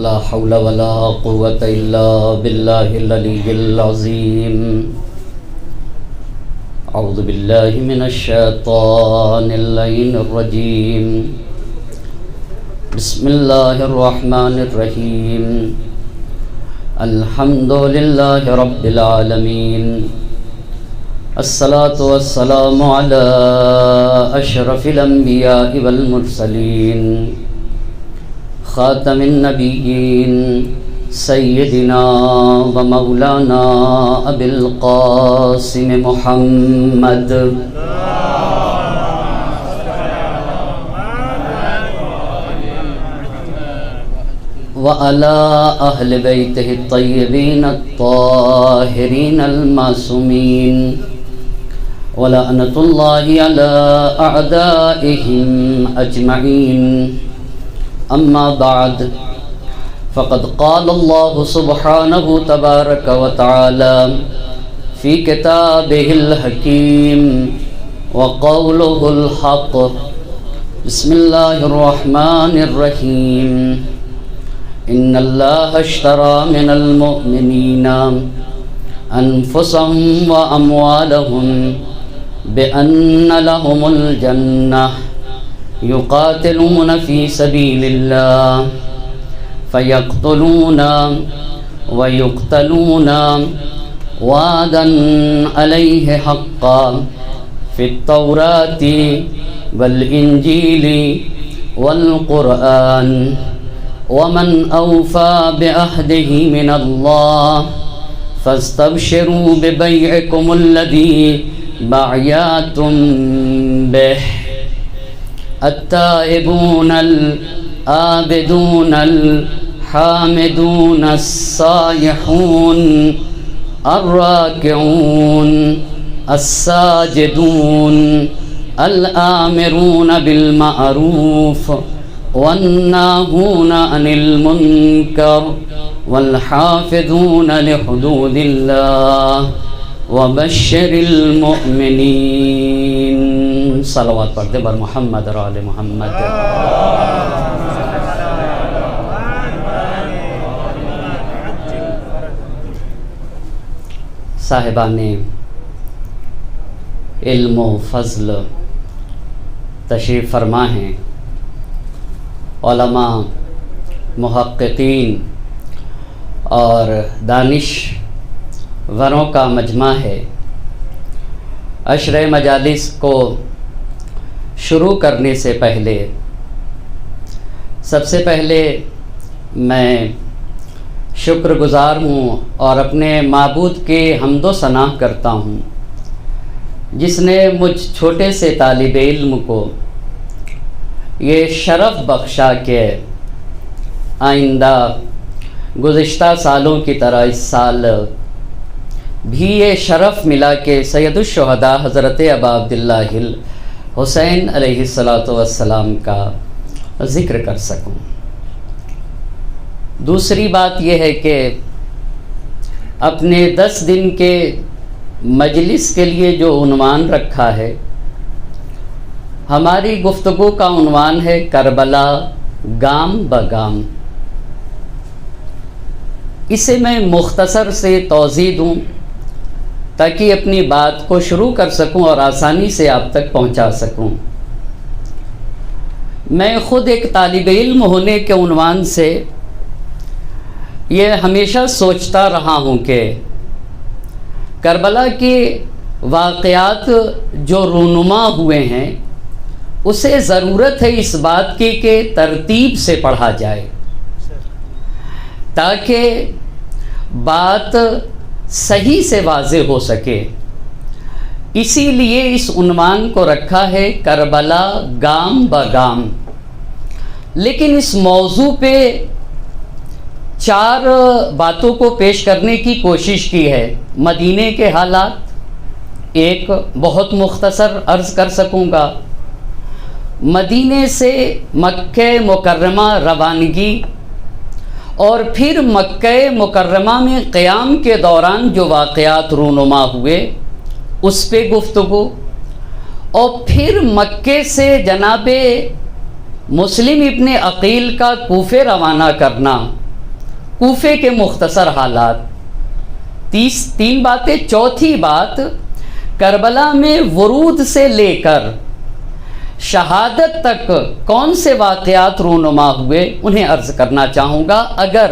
لا حول ولا قوة إلا بالله العلي العظيم. أعوذ بالله من الشيطان اللعين الرجيم. بسم الله الرحمن الرحيم. الحمد لله رب العالمين. الصلاة والسلام على أشرف الأنبياء والمرسلين خاتم النبيين سيدنا ومولانا أبي القاسم محمد وعلى أهل بيته الطيبين الطاهرين المعصومين ولعنة الله على أعدائهم أجمعين. أما بعد فقد قال الله سبحانه تبارك وتعالى في كتابه الحكيم وقوله الحق. بسم الله الرحمن الرحيم. إن الله اشترى من المؤمنين أنفسهم وأموالهم بأن لهم الجنة يقاتلون في سبيل الله فيقتلون ويقتلون وعدا عليه حقا في التوراة والإنجيل والقرآن ومن أوفى بعهده من الله فاستبشروا ببيعكم الذي بايعتم به. التائبون العابدون الحامدون السائحون الراكعون الساجدون الآمرون بالمعروف والناهون عن المنكر والحافظون لحدود الله وبشر المؤمنین. صلوات پڑھتے بر محمد اور آل محمد. صاحبان علم و فضل تشریف فرما ہیں. علماء، محققین اور دانشوروں کا مجمع ہے. عشرہ مجالس کو شروع کرنے سے پہلے سب سے پہلے میں شکر گزار ہوں اور اپنے معبود کے حمد و ثنا کرتا ہوں جس نے مجھ چھوٹے سے طالب علم کو یہ شرف بخشا کہ آئندہ گزشتہ سالوں کی طرح اس سال بھی یہ شرف ملا کہ سید الشہداء حضرت ابا عبداللہ حسین علیہ السلام کا ذکر کر سکوں. دوسری بات یہ ہے کہ اپنے 10 دن کے مجلس کے لیے جو عنوان رکھا ہے، ہماری گفتگو کا عنوان ہے کربلا گام بگام. اسے میں مختصر سے توضیح دوں تاکہ اپنی بات کو شروع کر سکوں اور آسانی سے آپ تک پہنچا سکوں. میں خود ایک طالب علم ہونے کے عنوان سے یہ ہمیشہ سوچتا رہا ہوں کہ کربلا کے واقعات جو رونما ہوئے ہیں اسے ضرورت ہے اس بات کی کہ ترتیب سے پڑھا جائے تاکہ بات صحیح سے واضح ہو سکے. اسی لیے اس عنوان کو رکھا ہے کربلا گام بگام. لیکن اس موضوع پہ 4 باتوں کو پیش کرنے کی کوشش کی ہے. مدینے کے حالات ایک بہت مختصر عرض کر سکوں گا، مدینے سے مکہ مکرمہ روانگی اور پھر مکہ مکرمہ میں قیام کے دوران جو واقعات رونما ہوئے اس پہ گفتگو، اور پھر مکے سے جناب مسلم ابن عقیل کا کوفے روانہ کرنا کوفے کے مختصر حالات، تین باتیں۔ چوتھی بات، کربلا میں ورود سے لے کر شہادت تک کون سے واقعات رونما ہوئے انہیں عرض کرنا چاہوں گا، اگر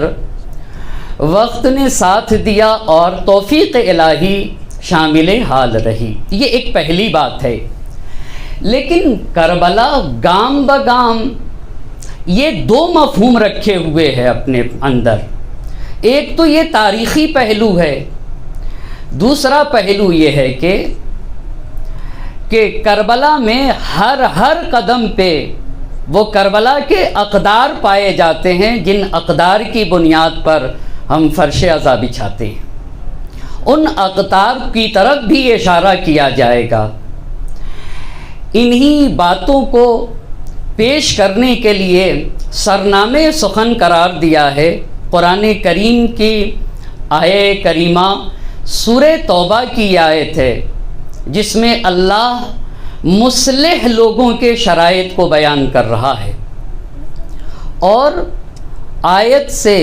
وقت نے ساتھ دیا اور توفیق الہی شامل حال رہی۔ یہ ایک پہلی بات ہے۔ لیکن کربلا گام بگام یہ دو مفہوم رکھے ہوئے ہے اپنے اندر۔ ایک تو یہ تاریخی پہلو ہے، دوسرا پہلو یہ ہے کہ کربلا میں ہر قدم پہ وہ کربلا کے اقدار پائے جاتے ہیں، جن اقدار کی بنیاد پر ہم فرش عزا بچھاتے ہیں۔ ان اقدار کی طرف بھی اشارہ کیا جائے گا۔ انہی باتوں کو پیش کرنے کے لیے سرنامے سخن قرار دیا ہے قرآن کریم کی آیہ کریمہ سورہ توبہ کی آیت ہے، جس میں اللہ مصلح لوگوں کے شرائط کو بیان کر رہا ہے، اور آیت سے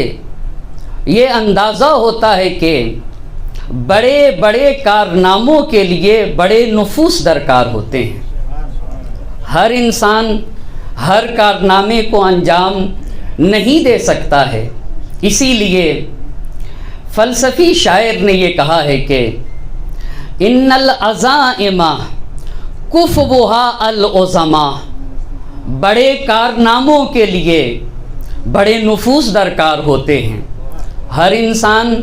یہ اندازہ ہوتا ہے کہ بڑے بڑے کارناموں کے لیے بڑے نفوس درکار ہوتے ہیں۔ ہر انسان ہر کارنامے کو انجام نہیں دے سکتا ہے، اسی لیے فلسفی شاعر نے یہ کہا ہے کہ ان العزائم کفوها العظما، بڑے کارناموں کے لیے بڑے نفوس درکار ہوتے ہیں۔ ہر انسان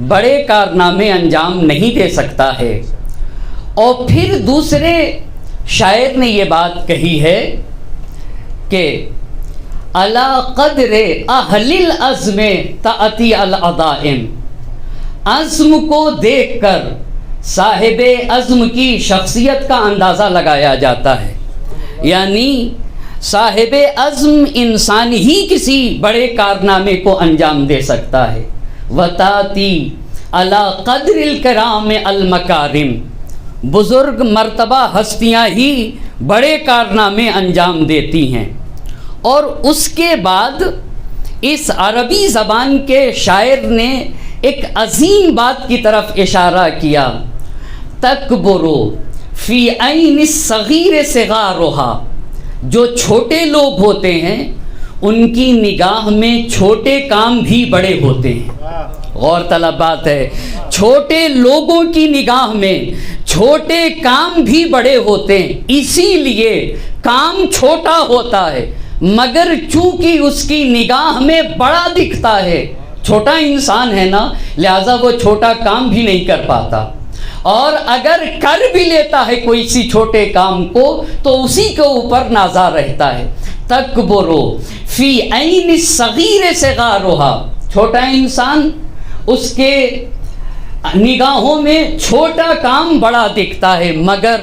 بڑے کارنامے انجام نہیں دے سکتا ہے۔ اور پھر دوسرے شاعر نے یہ بات کہی ہے کہ علی قدر اہل العزم تأتی العزائم، عزم کو دیکھ کر صاحب عزم کی شخصیت کا اندازہ لگایا جاتا ہے، یعنی صاحب عزم انسان ہی کسی بڑے کارنامے کو انجام دے سکتا ہے۔ وتاتی علی قدر الکرام المکارم، بزرگ مرتبہ ہستیاں ہی بڑے کارنامے انجام دیتی ہیں۔ اور اس کے بعد اس عربی زبان کے شاعر نے ایک عظیم بات کی طرف اشارہ کیا، تکبرو فی عین الصغیر صغارہا، جو چھوٹے لوگ ہوتے ہیں ان کی نگاہ میں چھوٹے کام بھی بڑے ہوتے ہیں۔ غور طلب بات ہے، چھوٹے لوگوں کی نگاہ میں چھوٹے کام بھی بڑے ہوتے ہیں، اسی لیے کام چھوٹا ہوتا ہے مگر چونکہ اس کی نگاہ میں بڑا دکھتا ہے۔ چھوٹا انسان ہے نا، لہذا وہ چھوٹا کام بھی نہیں کر پاتا، اور اگر کر بھی لیتا ہے کوئی سی چھوٹے کام کو تو اسی کے اوپر نازا رہتا ہے۔ تکبرو فی عین الصغیر صغارہا، چھوٹا انسان اس کے نگاہوں میں چھوٹا کام بڑا دکھتا ہے، مگر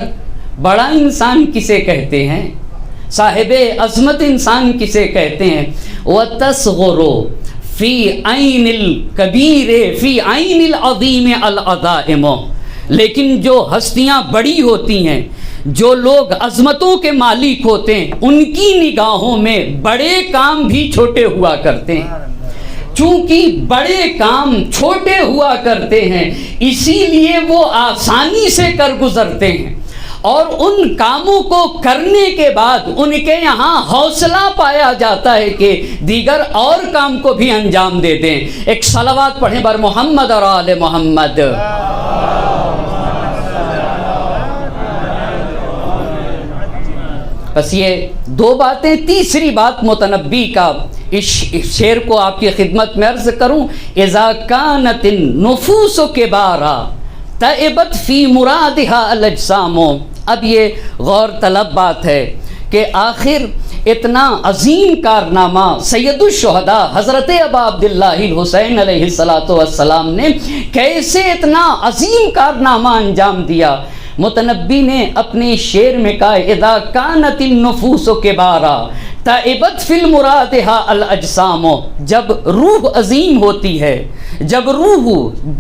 بڑا انسان کسے کہتے ہیں، صاحب عظمت انسان کسے کہتے ہیں؟ وَتَصْغُرُ فی عین الکبیر فی عین العظیم العظائم، لیکن جو ہستیاں بڑی ہوتی ہیں، جو لوگ عظمتوں کے مالک ہوتے ہیں، ان کی نگاہوں میں بڑے کام بھی چھوٹے ہوا کرتے ہیں۔ چونکہ بڑے کام چھوٹے ہوا کرتے ہیں اسی لیے وہ آسانی سے کر گزرتے ہیں، اور ان کاموں کو کرنے کے بعد ان کے یہاں حوصلہ پایا جاتا ہے کہ دیگر اور کام کو بھی انجام دے دیں۔ ایک صلوات پڑھیں بر محمد اور آل محمد۔ بس یہ دو باتیں۔ تیسری بات متنبی کا اس شعر کو آپ کی خدمت میں عرض کروں، اذا کانت النفوس کبارا تعبت فی مرادہا الاجسام۔ اب یہ غور طلب بات ہے کہ آخر اتنا عظیم کارنامہ سید الشہداء حضرت ابا عبداللہ الحسین علیہ السلام نے کیسے اتنا عظیم کارنامہ انجام دیا؟ متنبی نے اپنے شعر میں کہا، اذا کانت النفوس کبارا تعبت فی المرادہا الاجسام، جب روح عظیم ہوتی ہے، جب روح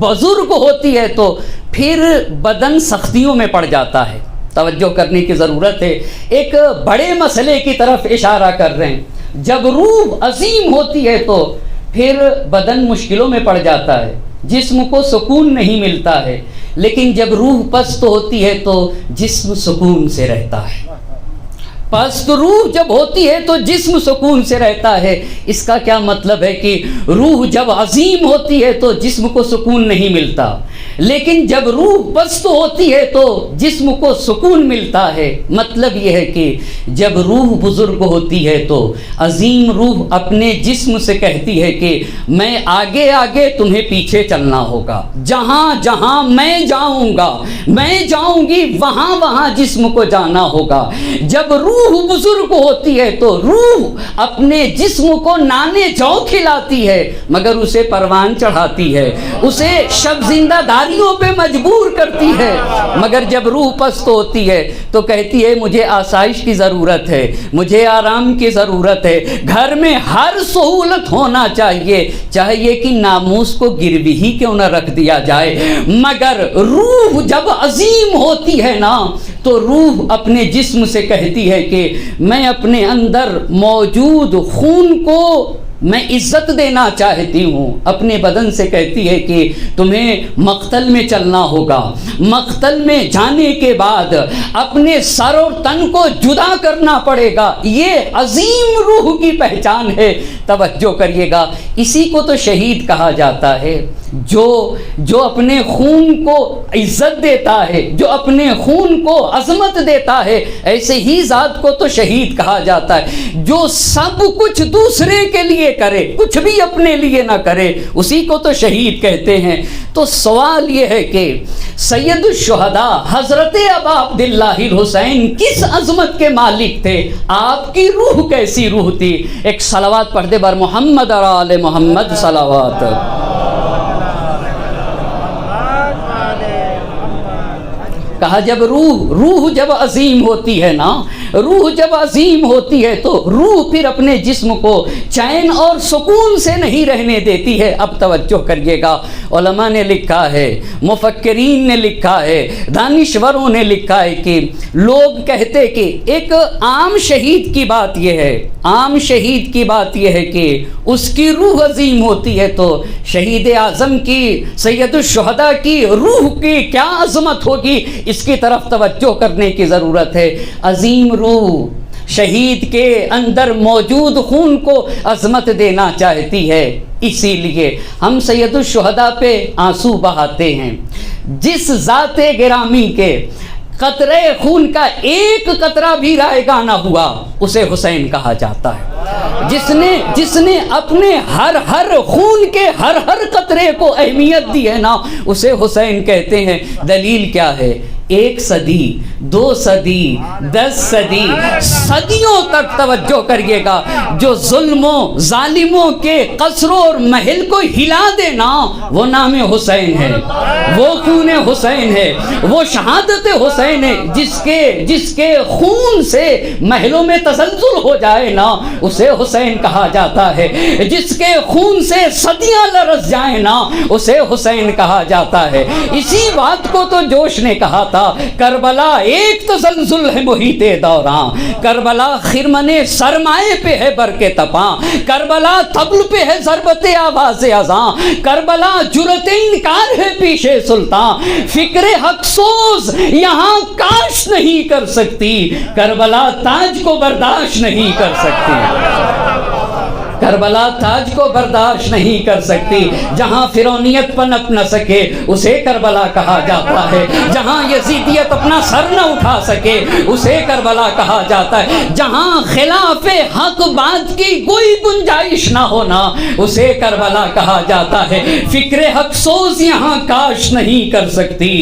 بزرگ ہوتی ہے تو پھر بدن سختیوں میں پڑ جاتا ہے۔ توجہ کرنے کی ضرورت ہے، ایک بڑے مسئلے کی طرف اشارہ کر رہے ہیں۔ جب روح عظیم ہوتی ہے تو پھر بدن مشکلوں میں پڑ جاتا ہے، جسم کو سکون نہیں ملتا ہے، لیکن جب روح پست ہوتی ہے تو جسم سکون سے رہتا ہے۔ پست روح جب ہوتی ہے تو جسم سکون سے رہتا ہے۔ اس کا کیا مطلب ہے کہ روح جب عظیم ہوتی ہے تو جسم کو سکون نہیں ملتا، لیکن جب روح پست ہوتی ہے تو جسم کو سکون ملتا ہے۔ مطلب یہ ہے کہ جب روح بزرگ ہوتی ہے تو عظیم روح اپنے جسم سے کہتی ہے کہ میں آگے آگے تمہیں پیچھے چلنا ہوگا، جہاں جہاں میں جاؤں گا، میں جاؤں گی، وہاں وہاں جسم کو جانا ہوگا۔ جب روح بزرگ ہوتی ہے تو روح اپنے جسم کو نانے جو کھلاتی ہے مگر اسے پروان چڑھاتی ہے، اسے شب زندہ داریوں پہ مجبور کرتی ہے۔ مگر جب روح پست ہوتی ہے تو کہتی ہے مجھے آسائش کی ضرورت ہے، مجھے آرام کی ضرورت ہے، گھر میں ہر سہولت ہونا چاہیے، چاہیے کہ ناموس کو گروی ہی کیوں نہ رکھ دیا جائے۔ مگر روح جب عظیم ہوتی ہے نا تو روح اپنے جسم سے کہتی ہے کہ میں اپنے اندر موجود خون کو میں عزت دینا چاہتی ہوں، اپنے بدن سے کہتی ہے کہ تمہیں مقتل میں چلنا ہوگا، مقتل میں جانے کے بعد اپنے سر اور تن کو جدا کرنا پڑے گا۔ یہ عظیم روح کی پہچان ہے۔ توجہ کریے گا، اسی کو تو شہید کہا جاتا ہے، جو اپنے خون کو عزت دیتا ہے، جو اپنے خون کو عظمت دیتا ہے، ایسے ہی ذات کو تو شہید کہا جاتا ہے۔ جو سب کچھ دوسرے کے لیے کرے، کچھ بھی اپنے لیے نہ کرے، اسی کو تو شہید کہتے ہیں۔ تو سوال یہ ہے کہ سید الشہداء حضرت ابا عبداللہ الحسین کس عظمت کے مالک تھے؟ آپ کی روح کیسی روح تھی؟ ایک صلوات پڑھ دے بر محمد اور آل محمد صلوات۔ کہا جب روح جب عظیم ہوتی ہے نا، روح جب عظیم ہوتی ہے تو روح پھر اپنے جسم کو چین اور سکون سے نہیں رہنے دیتی ہے۔ اب توجہ کریے گا، علماء نے لکھا ہے، مفکرین نے لکھا ہے، دانشوروں نے لکھا ہے کہ لوگ کہتے کہ ایک عام شہید کی بات یہ ہے، عام شہید کی بات یہ ہے کہ اس کی روح عظیم ہوتی ہے تو شہید اعظم کی، سید الشہداء کی روح کی کیا عظمت ہوگی، اس کی طرف توجہ کرنے کی ضرورت ہے۔ عظیم روح شہید کے اندر موجود خون کو عظمت دینا چاہتی ہے، اسی لیے ہم سید الشہداء پہ آنسو بہاتے ہیں۔ جس ذات گرامی کے قطرے خون کا ایک قطرہ بھی رائگاں نہ ہوا اسے حسین کہا جاتا ہے۔ جس نے اپنے ہر خون کے ہر قطرے کو اہمیت دی ہے نا اسے حسین کہتے ہیں۔ دلیل کیا ہے؟ 1 صدی 2 صدی 10 صدی صدیوں تک توجہ کریے گا، جو ظلموں ظالموں کے قصروں اور محل کو ہلا دینا وہ نام حسین ہے، وہ خون حسین ہے، وہ شہادت حسین ہے۔ جس کے خون سے محلوں میں تزلزل ہو جائے نا اسے حسین کہا جاتا ہے، جس کے خون سے صدیاں لرز جائیں نا اسے حسین کہا جاتا ہے۔ اسی بات کو تو جوش نے کہا تھا، کربلا ایک تزلزل ہے محیط دوراں، کربلا خرمن سرمائے پہ ہے برق تپاں، کربلا طبل پہ ہے ضربت آواز اذاں، کربلا جرت انکار ہے پیشے سلطان، فکر حق سوز یہاں کاش نہیں کر سکتی، کربلا تاج کو برداشت نہیں کر سکتی، کربلا تاج کو برداشت نہیں کر سکتی۔ جہاں فرعونیت پنپ نہ سکے اسے کربلا کہا جاتا ہے، جہاں یزیدیت اپنا سر نہ اٹھا سکے اسے کربلا کہا جاتا ہے، جہاں خلاف حق بات کی کوئی گنجائش نہ ہونا اسے کربلا کہا جاتا ہے۔ فکر حق سوز یہاں کاش نہیں کر سکتی،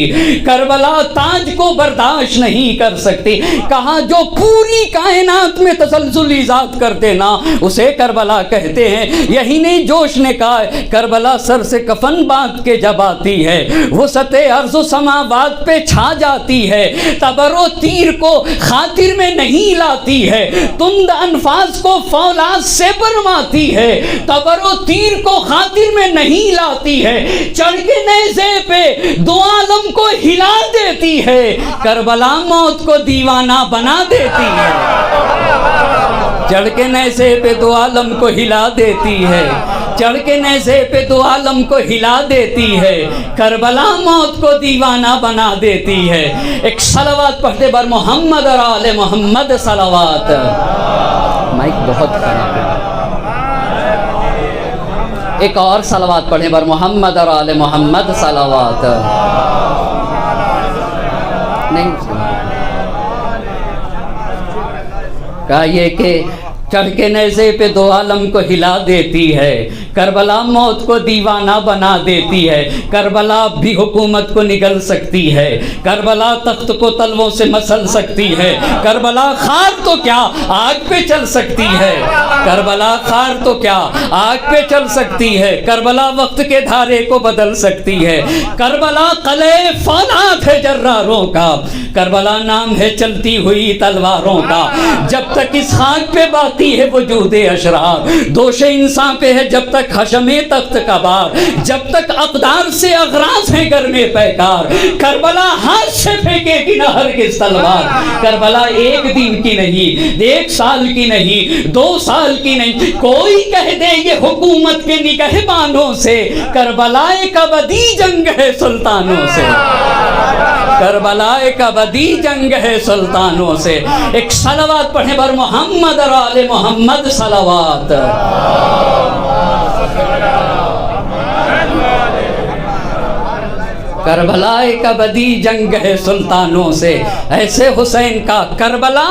کربلا تاج کو برداشت نہیں کر سکتی۔ کہا جو پوری کائنات میں تسلسل ایجاد کر دینا اسے کربلا کہتے ہیں۔ یہی نہیں جوش نے کہا کربلا سر سے کفن باندھ کے جب آتی ہے وہ سطح ارض و سماوات پہ چھا جاتی ہے، تبر و تیر کو خاطر میں نہیں لاتی ہے، تند انفاس کو فولاد سے برماتی ہے، تبر و تیر کو خاطر میں نہیں لاتی ہے، چڑھ کے نیزے پہ دو عالم کو ہلا دیتی ہے، کربلا موت کو دیوانہ بنا دیتی ہے، چڑھ کے نیزے پہ دو عالم کو ہلا دیتی ہے، چڑھ کے نیزے پہ دو عالم کو ہلا دیتی ہے، کربلا موت کو دیوانہ بنا دیتی ہے۔ ایک صلوات پڑھتے بر محمد اور آل محمد صلوات۔ مائک بہت خراب ہے، ایک اور صلوات پڑھیں بر محمد اور آل محمد صلوات۔ نہیں کہا یہ کہ چڑھ کے نیزے پہ دو عالم کو ہلا دیتی ہے، کربلا موت کو دیوانہ بنا دیتی ہے، کربلا بھی حکومت کو نگل سکتی ہے، کربلا تخت کو تلووں سے مسل سکتی ہے، کربلا خار تو کیا آگ پہ چل سکتی ہے، کربلا خار تو کیا آگ پہ چل سکتی ہے، کربلا وقت کے دھارے کو بدل سکتی ہے، کربلا قلعہ فولاد ہے جراروں کا، کربلا نام ہے چلتی ہوئی تلواروں کا، جب تک اس خاک پہ باقی ہے وجود اشرار، دوش انسان پہ ہے جب تک حشم تخت کا بار، جب تک اقدار سے اغراض ہیں گھر میں پیکار، کربلا ہاتھ سے پھینکے گی نہ ہرگز تلوار، کربلا ایک دن کی نہیں، ایک سال کی نہیں، 2 سال کی نہیں، کوئی کہہ دے یہ حکومت کے نگہبانوں سے، کربلا ایک ابدی جنگ ہے سلطانوں سے، کربلا ایک ابدی جنگ ہے سلطانوں سے۔ ایک صلوات پڑھیں بر محمد اور آل محمد صلوات۔ کربلا ایک ابدی جنگ ہے سلطانوں سے، ایسے حسین کا کربلا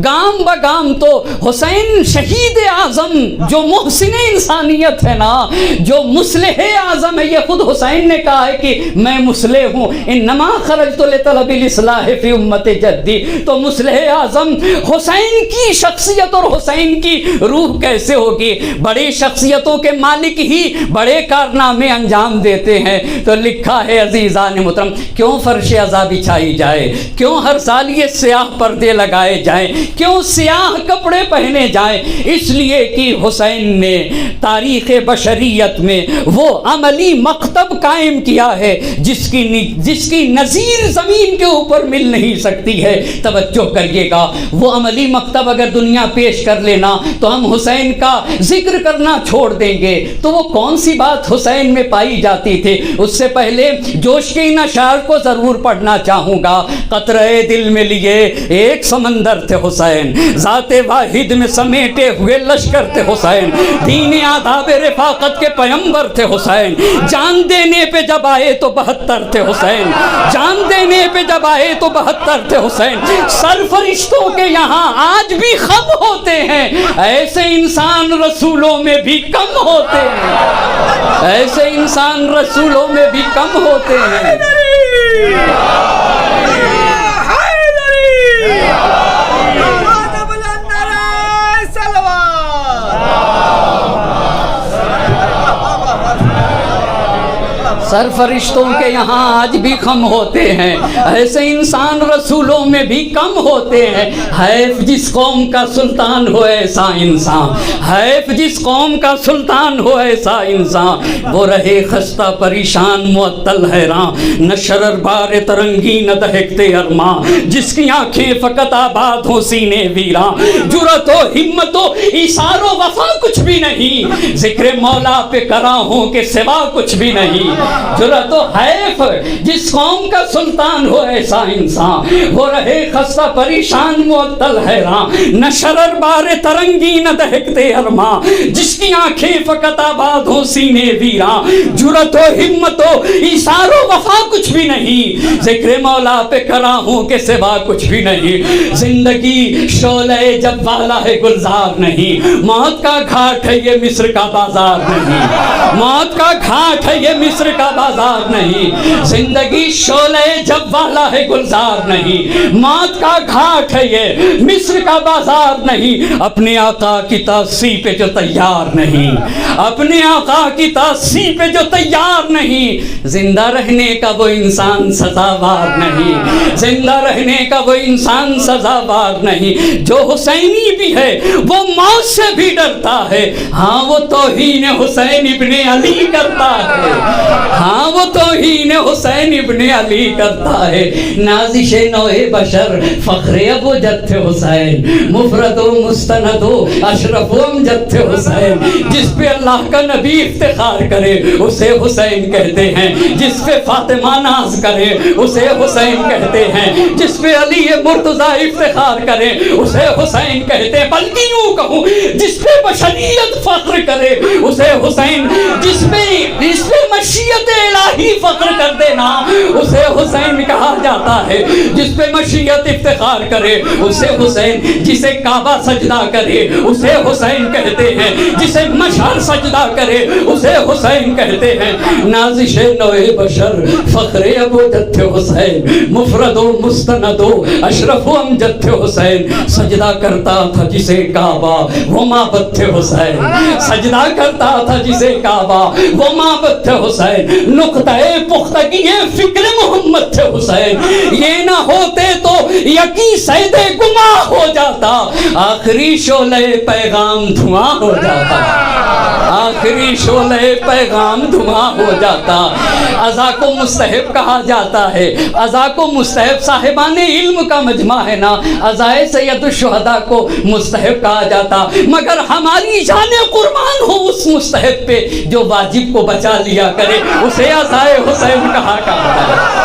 گام بگام تو حسین شہید اعظم جو محسن انسانیت ہے نا، جو مصلح اعظم ہے، یہ خود حسین نے کہا ہے کہ میں مصلح ہوں، انما خرجت لطلب الاصلاح فی امت جدی، تو مصلح اعظم حسین کی شخصیت اور حسین کی روح کیسے ہوگی؟ بڑی شخصیتوں کے مالک ہی بڑے کارنامے انجام دیتے ہیں۔ تو لکھا ہے عزیزان محترم، کیوں فرش عزا بچھائی جائے، کیوں ہر سال یہ سیاہ پردے لگائے جائیں، کیوں سیاہ کپڑے پہنے جائیں؟ اس لیے کہ حسین نے تاریخ بشریت میں وہ عملی مکتب قائم کیا ہے جس کی نظیر زمین کے اوپر مل نہیں سکتی ہے۔ توجہ کریے گا، وہ عملی مکتب اگر دنیا پیش کر لینا تو ہم حسین کا ذکر کرنا چھوڑ دیں گے، تو وہ کون سی بات حسین میں پائی جاتی تھی؟ اس سے پہلے جوش کے ان اشعار کو ضرور پڑھنا چاہوں گا۔ قطرے دل میں لیے ایک سمندر تھے حسین، ذات واحد میں سمیٹے ہوئے لشکر تھے حسین، دین آداب رفاقت کے پیمبر تھے حسین، جان دینے پہ جب آئے تو 72 تھے حسین، جان دینے پہ جب آئے تو 72 تھے حسین۔ سرفرشتوں کے یہاں آج بھی خم ہوتے ہیں، ایسے انسان رسولوں میں بھی کم ہوتے ہیں، ایسے انسان رسولوں میں بھی کم ہوتے ہیں۔ سرفرشتوں کے یہاں آج بھی کم ہوتے ہیں، ایسے انسان رسولوں میں بھی کم ہوتے ہیں۔ حیف جس قوم کا سلطان ہو ایسا انسان، حیف جس قوم کا سلطان ہو ایسا انسان، وہ رہے خستہ پریشان معطل حیران، نہ شرر بار ترنگی نہ دہکتے ارماں، جس کی آنکھیں فقط آباد ہو سینے ویراں، جرأت و ہمت و ایثار و وفا کچھ بھی نہیں، ذکر مولا پہ کراہوں کے سوا کچھ بھی نہیں۔ جرأت و حیف جس قوم کا سلطان ہو ایسا انسان، وہ رہے خستہ پریشان معطل حیران، نہ شرر بار ترنگی نہ دہکتے ارماں، جس کی آنکھیں فقط آباد ہو سینے ویراں، جرأت و ہمت و ایثار و وفا کچھ بھی نہیں، ذکر مولا پہ کراہوں کے سوا کچھ بھی نہیں۔ زندگی شعلہ جب والا ہے گلزار نہیں، موت کا گھاٹ ہے یہ مصر کا بازار نہیں، موت کا گھاٹ ہے یہ مصر کا بازار نہیں، زندگی شعلہ جب والا ہے گلزار نہیں، موت کا گھاٹ ہے یہ مصر کا بازار نہیں۔ اپنے آقا کی تاسی پہ جو تیار نہیں، اپنے آقا کی تاسی پہ جو تیار نہیں، زندہ رہنے کا وہ انسان سزاوار نہیں، زندہ رہنے کا وہ انسان سزاوار نہیں۔ جو حسینی بھی ہے وہ موت سے بھی ڈرتا ہے، ہاں وہ توہین حسین ابن علی کرتا ہے، ہاں وہ توہین حسین ابن علی کرتا ہے. نازش نوع بشر فخر ابو جد تھے حسین, مفرد و مستند و اشرف و امجد تھے حسین. جس پہ اللہ کا نبی افتخار کرے اسے حسین کہتے ہیں, جس پہ فاطمہ ناز کرے اسے حسین کہتے ہیں, جس پہ علی مرتضیٰ افتخار کرے اسے حسین کہتے ہیں. بلکہ یوں کہوں جس پہ بشریت فخر کرے اسے حسین, جس پہ مشیت الہی فخر کر دینا اسے حسین کہا جاتا ہے. جس پہ مشیت افتخار کرے اسے حسین, جسے کعبہ سجدہ کرے اسے حسین کہتے ہیں, جسے مشعر سجدہ کرے اسے حسین کہتے ہیں. نازش نوع بشر فخر ابو جد تھے حسین, مفرد و مستند و اشرف و امجد تھے حسین. سجدہ کرتا تھا جسے کعبہ وہ معبد تھے حسین, سجدہ کرتا تھا جسے کعبہ وہ معبد تھے حسین. نقطۂ پختگی فکر محمد تھے حسین, یہ نہ ہوتے تو یقین سید گماہ ہو جاتا, آخری شعلہ پیغام دھواں ہو جاتا, آخری شعلہ پیغام دھواں ہو جاتا. عزا کو مستحب کہا جاتا ہے, عزا کو مستحب صاحبان علم کا مجمع ہے نا, عزائے سید الشہداء کو مستحب کہا جاتا. مگر ہماری جان قربان ہو اس مستحب پہ جو واجب کو بچا لیا کرے اسے عزائے حسین کہا کرتا ہے.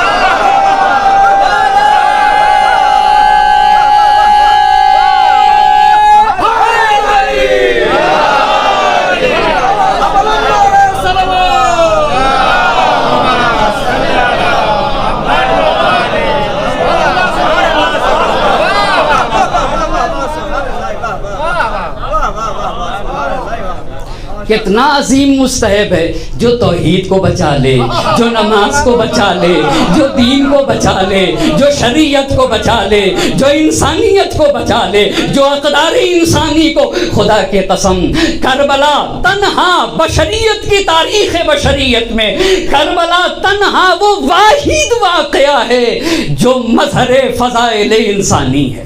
کتنا عظیم مستحب ہے جو توحید کو بچا لے, جو نماز کو بچا لے, جو دین کو بچا لے, جو شریعت کو بچا لے, جو انسانیت کو بچا لے, جو اقدار انسانی کو. خدا کی قسم کربلا تنہا بشریت کی تاریخ بشریت میں کربلا تنہا وہ واحد واقعہ ہے جو مظہر فضائل انسانی ہے,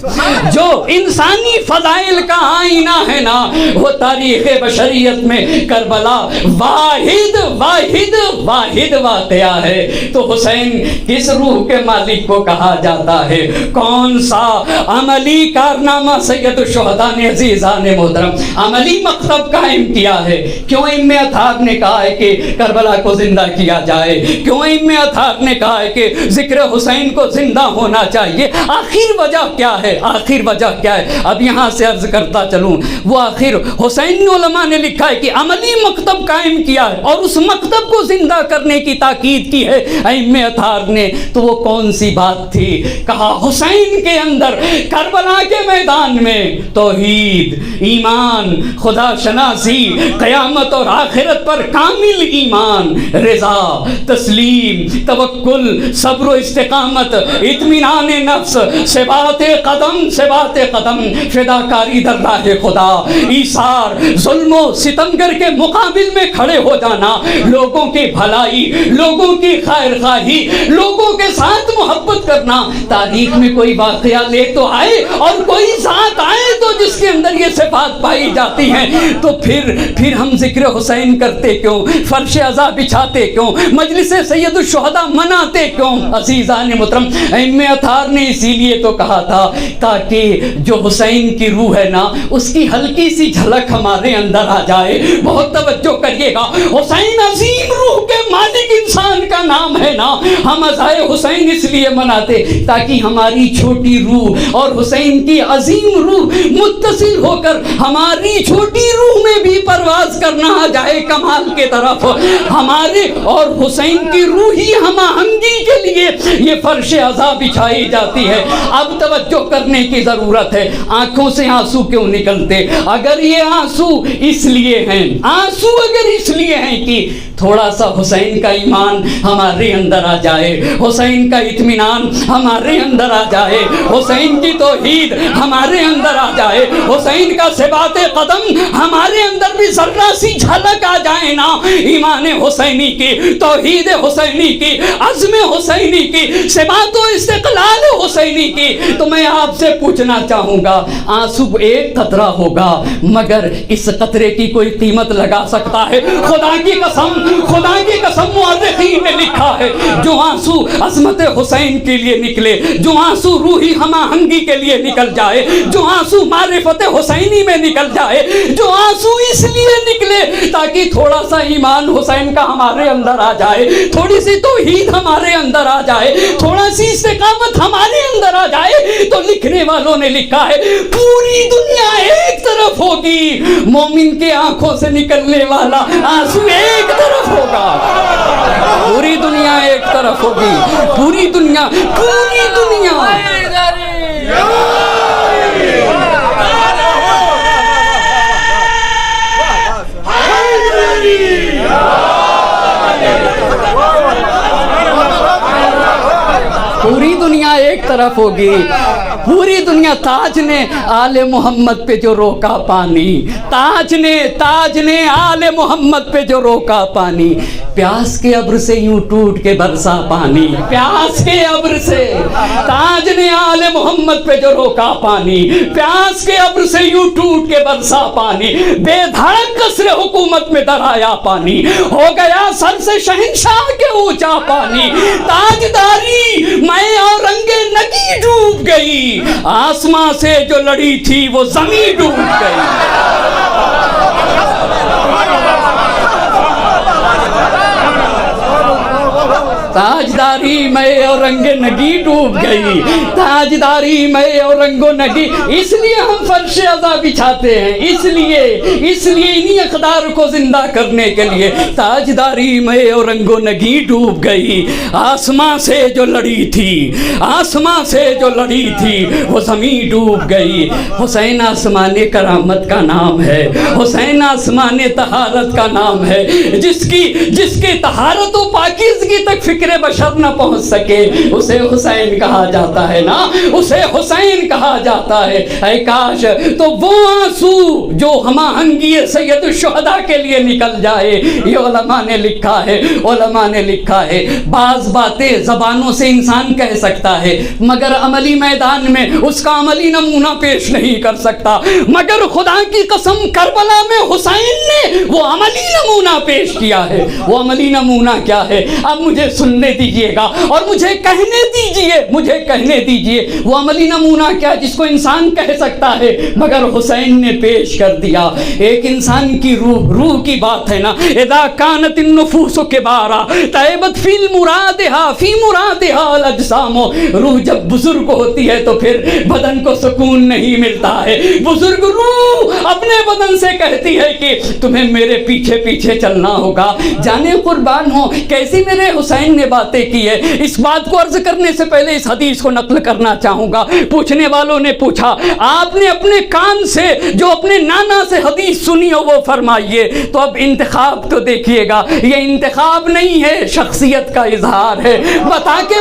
جو انسانی فضائل کا آئینہ ہے نا, وہ تاریخ بشریت میں کربلا واحد واحد واحد واقعہ ہے. تو حسین کس روح کے مالک کو کہا جاتا ہے؟ کون سا عملی کارنامہ سید الشہداء نے عزیزان محترم عملی مکتب قائم کیا ہے؟ کیوں ائمہ اطہار نے کہا ہے کہ کربلا کو زندہ کیا جائے؟ کیوں ائمہ اطہار نے کہا ہے کہ ذکر حسین کو زندہ ہونا چاہیے؟ آخر وجہ کیا ہے؟ آخر وجہ کیا ہے؟ اب یہاں سے عرض کرتا چلوں. وہ آخر حسین علماء نے لکھا ہے کہ عملی مکتب قائم کیا ہے اور اس مکتب کو زندہ کرنے کی تاکید کی ہے ائمہ اطہار نے. تو وہ کون سی بات تھی؟ کہا حسین کے اندر کربلا کے میدان میں توحید, ایمان, خدا شناسی, قیامت اور آخرت پر کامل ایمان, رضا, تسلیم, توکل, صبر و استقامت, اطمینان نفس, ثبات قدم, فداکاری در راہ خدا, ایثار, ظلم و ستمگر کے مقابل میں کھڑے ہو جانا, لوگوں کی بھلائی, لوگوں کی خیر خواہی, لوگوں کے ساتھ محبت کرنا. تاریخ میں کوئی واقعہ لے تو آئے اور کوئی ذات آئے تو جس کے اندر یہ صفات پائی جاتی ہیں, تو پھر ہم ذکر حسین کرتے کیوں؟ فرش عزا بچھاتے کیوں؟ مجلس سید الشہداء مناتے کیوں؟ عزیزان محترم ائمہ اطہار نے اسی لیے تو کہا تھا تاکہ جو حسین کی روح ہے نا اس کی ہلکی سی جھلک ہمارے اندر آ جائے. بہت توجہ کریے گا, حسین عظیم روح کے مالک انسان کا نام ہے نا. ہم عزائے حسین اس لیے مناتے تاکہ ہماری چھوٹی روح اور حسین کی عظیم روح متصل ہو کر ہماری چھوٹی روح میں بھی پرواز کرنا آ جائے کمال کے طرف. ہمارے اور حسین کی روحی ہم آہنگی کے لیے یہ فرش عزا بچھائی جاتی ہے. اب توجہ کرنے کی ضرورت ہے. آنکھوں سے آنسو کیوں نکلتے؟ اگر یہ آنسو اس لیے ہیں, آنسو اگر اس لیے ہیں کہ تھوڑا سا حسین کا ایمان ہمارے اندر آ جائے, حسین کا اطمینان ہمارے اندر آ جائے, حسین کی توحید ہمارے اندر آ جائے, حسین کا ثبات قدم ہمارے اندر بھی ذرہ سی جھلک آ جائے نا, ایمان حسینی کی, توحید حسینی کی, عزم حسینی کی, ثبات و استقلال حسینی کی, تو میں آپ سے پوچھنا چاہوں گا, آنسو ایک قطرہ ہوگا مگر اس قطرے کی کوئی قیمت لگا سکتا ہے؟ خدا کی قسم خدا کی قسم مؤرخین نے لکھا ہے جو آنسو عظمت حسین کے لیے نکلے، جو آنسو روحی ہم آہنگی کے لیے نکل جائے، جو آنسو معرفت حسینی میں نکل جائے، جو آنسو اس لیے نکلے تاکہ تھوڑا سا ایمان حسین کا ہمارے اندر آ جائے، تھوڑی سی توحید ہمارے اندر آ جائے، تھوڑا سی استقامت ہمارے اندر آ جائے، تو لکھنے والوں نے لکھا ہے پوری دنیا ایک طرف ہوگی، مومن کے آنکھوں سے نکلنے والا آنسو ایک طرف ہوگا۔ پوری دنیا ایک طرف ہوگی، پوری دنیا، پوری دنیا۔ پوری دنیا ایک طرف ہوگی، پوری دنیا۔ تاج نے آل محمد پہ جو روکا پانی، تاج نے آل محمد پہ جو روکا پانی، پیاس کے ابر سے یوں ٹوٹ کے برسا پانی، پیاس کے ابر سے۔ تاج نے آل محمد پہ جو روکا پانی، پیاس کے ابر سے یوں ٹوٹ کے برسا پانی، بے دھڑک قصر حکومت میں درایا پانی، ہو گیا سر سے شہنشاہ کے اونچا پانی، تاجداری میں اور رنگے نگی ڈوب گئی، آسماں سے جو لڑی تھی وہ زمین ڈوب گئی۔ تاجداری میں اور رنگ نگی ڈوب گئی، تاجداری میں اور رنگ و نگی۔ اس لیے ہم فرش عزا بچھاتے ہیں، اس لیے انہی اقدار کو زندہ کرنے کے لیے۔ تاجداری میں اور رنگ و نگی ڈوب گئی، آسماں سے جو لڑی تھی، آسماں سے جو لڑی تھی وہ زمین ڈوب گئی۔ حسین آسمان کرامت کا نام ہے، حسین آسمان طہارت کا نام ہے، جس کی طہارت و پاکیزگی تک فکر بشر نہ پہنچ سکے، اسے حسین کہا جاتا ہے نا، اسے حسین کہا جاتا ہے۔ اے کاش تو وہ آنسو جو ہم آہنگی سید الشہداء کے لیے نکل جائے۔ یہ علماء نے لکھا ہے، علماء نے لکھا ہے بعض باتیں زبانوں سے انسان کہہ سکتا ہے مگر عملی میدان میں اس کا عملی نمونہ پیش نہیں کر سکتا، مگر خدا کی قسم کربلا میں حسین نے وہ عملی نمونہ پیش کیا ہے۔ وہ عملی نمونہ کیا ہے؟ اب مجھے سننے دیجئے گا اور مجھے کہنے دیجئے وہ عملی نمونہ کیا جس کو انسان کہہ سکتا ہے مگر حسین نے پیش کر دیا۔ ایک انسان کی روح کی بات ہے نا، اذا کانت النفوس کبارا طیبت فی مرادها الاجسام۔ روح جب بزرگ ہوتی ہے تو پھر بدن کو سکون نہیں ملتا ہے، بزرگ روح اپنے بدن سے کہتی ہے کہ تمہیں میرے پیچھے پیچھے چلنا ہوگا۔ جانے قربان ہو کیسی میرے حسین نے باتیں کی ہے۔ اس بات کو عرض کرنے سے پہلے اس حدیث کو نقل کرنا چاہوں گا۔ پوچھنے والوں نے پوچھا آپ نے اپنے کان سے جو اپنے نانا سے حدیث سنی ہو وہ فرمائیے، تو اب انتخاب تو دیکھیے گا، یہ انتخاب نہیں ہے، شخصیت کا اظہار ہے۔ بتا کے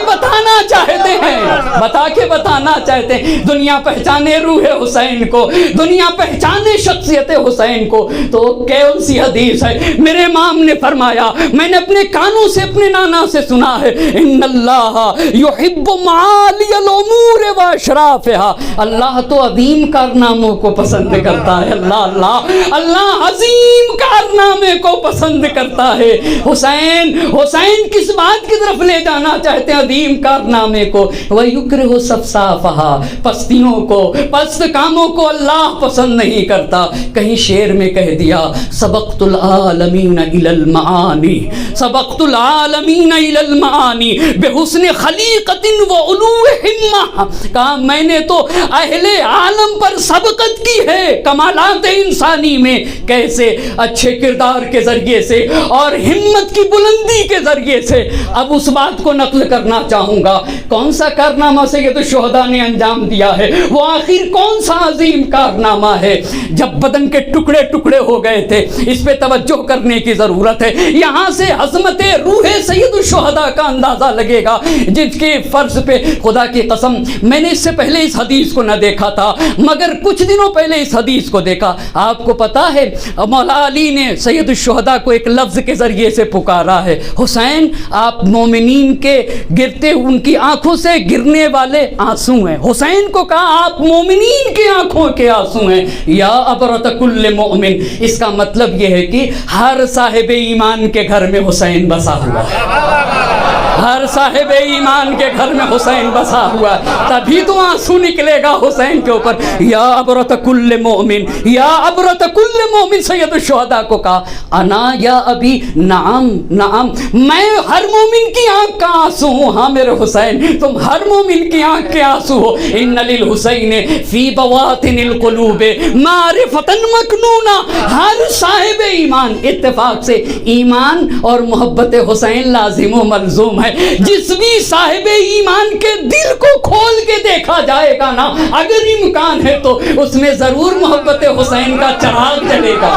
بتانا چاہتے ہیں، دنیا پہچانے روح حسین کو، دنیا پہچانے شخصیت حسین کو، تو کون سی حدیث ہے؟ میرے امام نے فرمایا، میں نے اپنے کانوں سے اپنے نانا سے سنا ہے، ان اللہ یحب معالی الامور و اشرافها۔ اللہ تو عظیم کارناموں کو پسند کرتا ہے، اللہ عظیم کارنامے کو پسند کرتا ہے۔ حسین کس بات کی طرف لے جانا چاہتے ہیں؟ عظیم کارنامے کو۔ وَيُكْرِهُ صَفْصَافَهَا، پستیوں کو، پست کاموں کو اللہ پسند نہیں کرتا۔ کہیں شعر میں کہہ دیا سبقت العالمین الی المعانی، سبقت العالمین الی المعانی بحسن خلیقت و علو ہمہ۔ کہا میں نے تو اہل عالم پر سبقت کی ہے کمالات انسانی میں، کیسے؟ اچھے کردار کے ذریعے سے اور ہمت کی بلندی کے ذریعے سے۔ اب اس بات کو نقل کرنا چاہوں گا، کون سا کارنامہ سید الشہداء نے انجام دیا ہے؟ وہ آخر کون سا عظیم کارنامہ ہے؟ جب بدن کے ٹکڑے ٹکڑے ہو گئے تھے، اس پہ توجہ کرنے کی ضرورت ہے۔ یہاں سے عظمت روح سید الشہداء کا اندازہ لگے گا، جس کے فرض پہ خدا کی قسم میں نے اس سے پہلے اس حدیث کو نہ دیکھا تھا مگر کچھ دنوں پہلے اس حدیث کو دیکھا۔ آپ کو پتا ہے مولا علی نے سید الشہداء کو ایک لفظ کے ذریعے سے پکارا ہے، حسین آپ مومنین کے گرتے ان کی آنکھوں سے گرنے والے آنسو ہیں۔ حسین کو کہا آپ مومنین کی آنکھوں کے آنسو ہیں۔ یا یا ابرۃ کل مومن، اس کا مطلب یہ ہے کہ ہر صاحب ایمان کے گھر میں حسین بسا ہوا ہے، ہر صاحب ایمان کے گھر میں حسین بسا ہوا ہے، تبھی تو آنسو نکلے گا حسین کے اوپر۔ یا ابرۃ کل مومن، یا ابرۃ کل مومن، سید الشہداء کو کہا انا یا ابی، نعم نعم، میں ہر مومن کی آنکھ کا آنسو ہوں، ہاں میرے حسین تم ہر مومن کی آنکھ کے آنسو ہو۔ ان للحسین فی بواطن القلوب معرفتا مکنونا، ہر صاحب ایمان، اتفاق سے ایمان اور محبت حسین لازم و ملزوم ہے، جس بھی صاحب ایمان کے دل کو کھول کے دیکھا جائے گا نا، اگر امکان ہے تو اس میں ضرور محبت حسین کا چراغ جلے گا،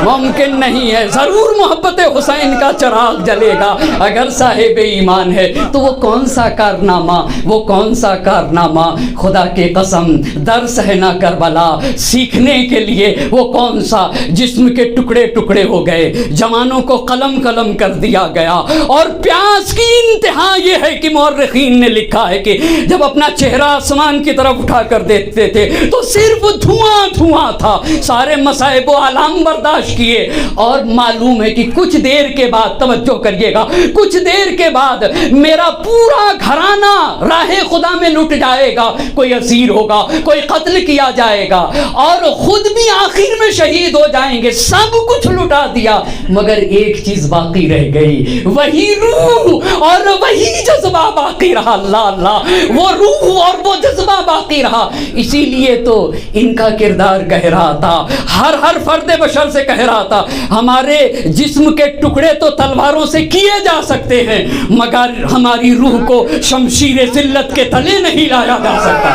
ممکن نہیں ہے، ضرور محبت حسین کا چراغ جلے گا اگر صاحب ایمان ہے۔ تو وہ کون سا کارنامہ، وہ کون سا کارنامہ، خدا کے قسم درس ہے نا کربلا سیکھنے کے لیے، وہ کون سا جسم کے ٹکڑے ٹکڑے ہو گئے، جوانوں کو قلم قلم کر دیا گیا، اور پیاس کی انتہا یہ ہے کہ مورخین نے لکھا ہے کہ جب اپنا چہرہ آسمان کی طرف اٹھا کر دیکھتے تھے تو صرف دھواں دھواں تھا، سارے مصائب و آلام برداشت کیے، اور معلوم ہے کہ کچھ دیر کے بعد، توجہ کریے گا، کچھ دیر کے بعد میرا پورا گھرانہ راہ خدا میں لٹ جائے گا، کوئی اسیر ہوگا، کوئی قتل کیا جائے گا، اور خود بھی آخر میں شہید ہو جائیں گے، سب کچھ لٹا دیا، مگر ایک چیز باقی رہ گئی، وہی روح اور وہی جذبہ باقی رہا، اللہ اللہ، وہ روح اور وہ جذبہ باقی رہا۔ اسی لیے تو ان کا کردار کہہ رہا تھا، ہر فرد بشر سے کہہ رہا تھا، ہمارے جسم کے ٹکڑے تو تلواروں سے کیے جا سکتے ہیں، مگر ہماری روح کو شمشیر ذلت کے تلے نہیں لایا جا سکتا۔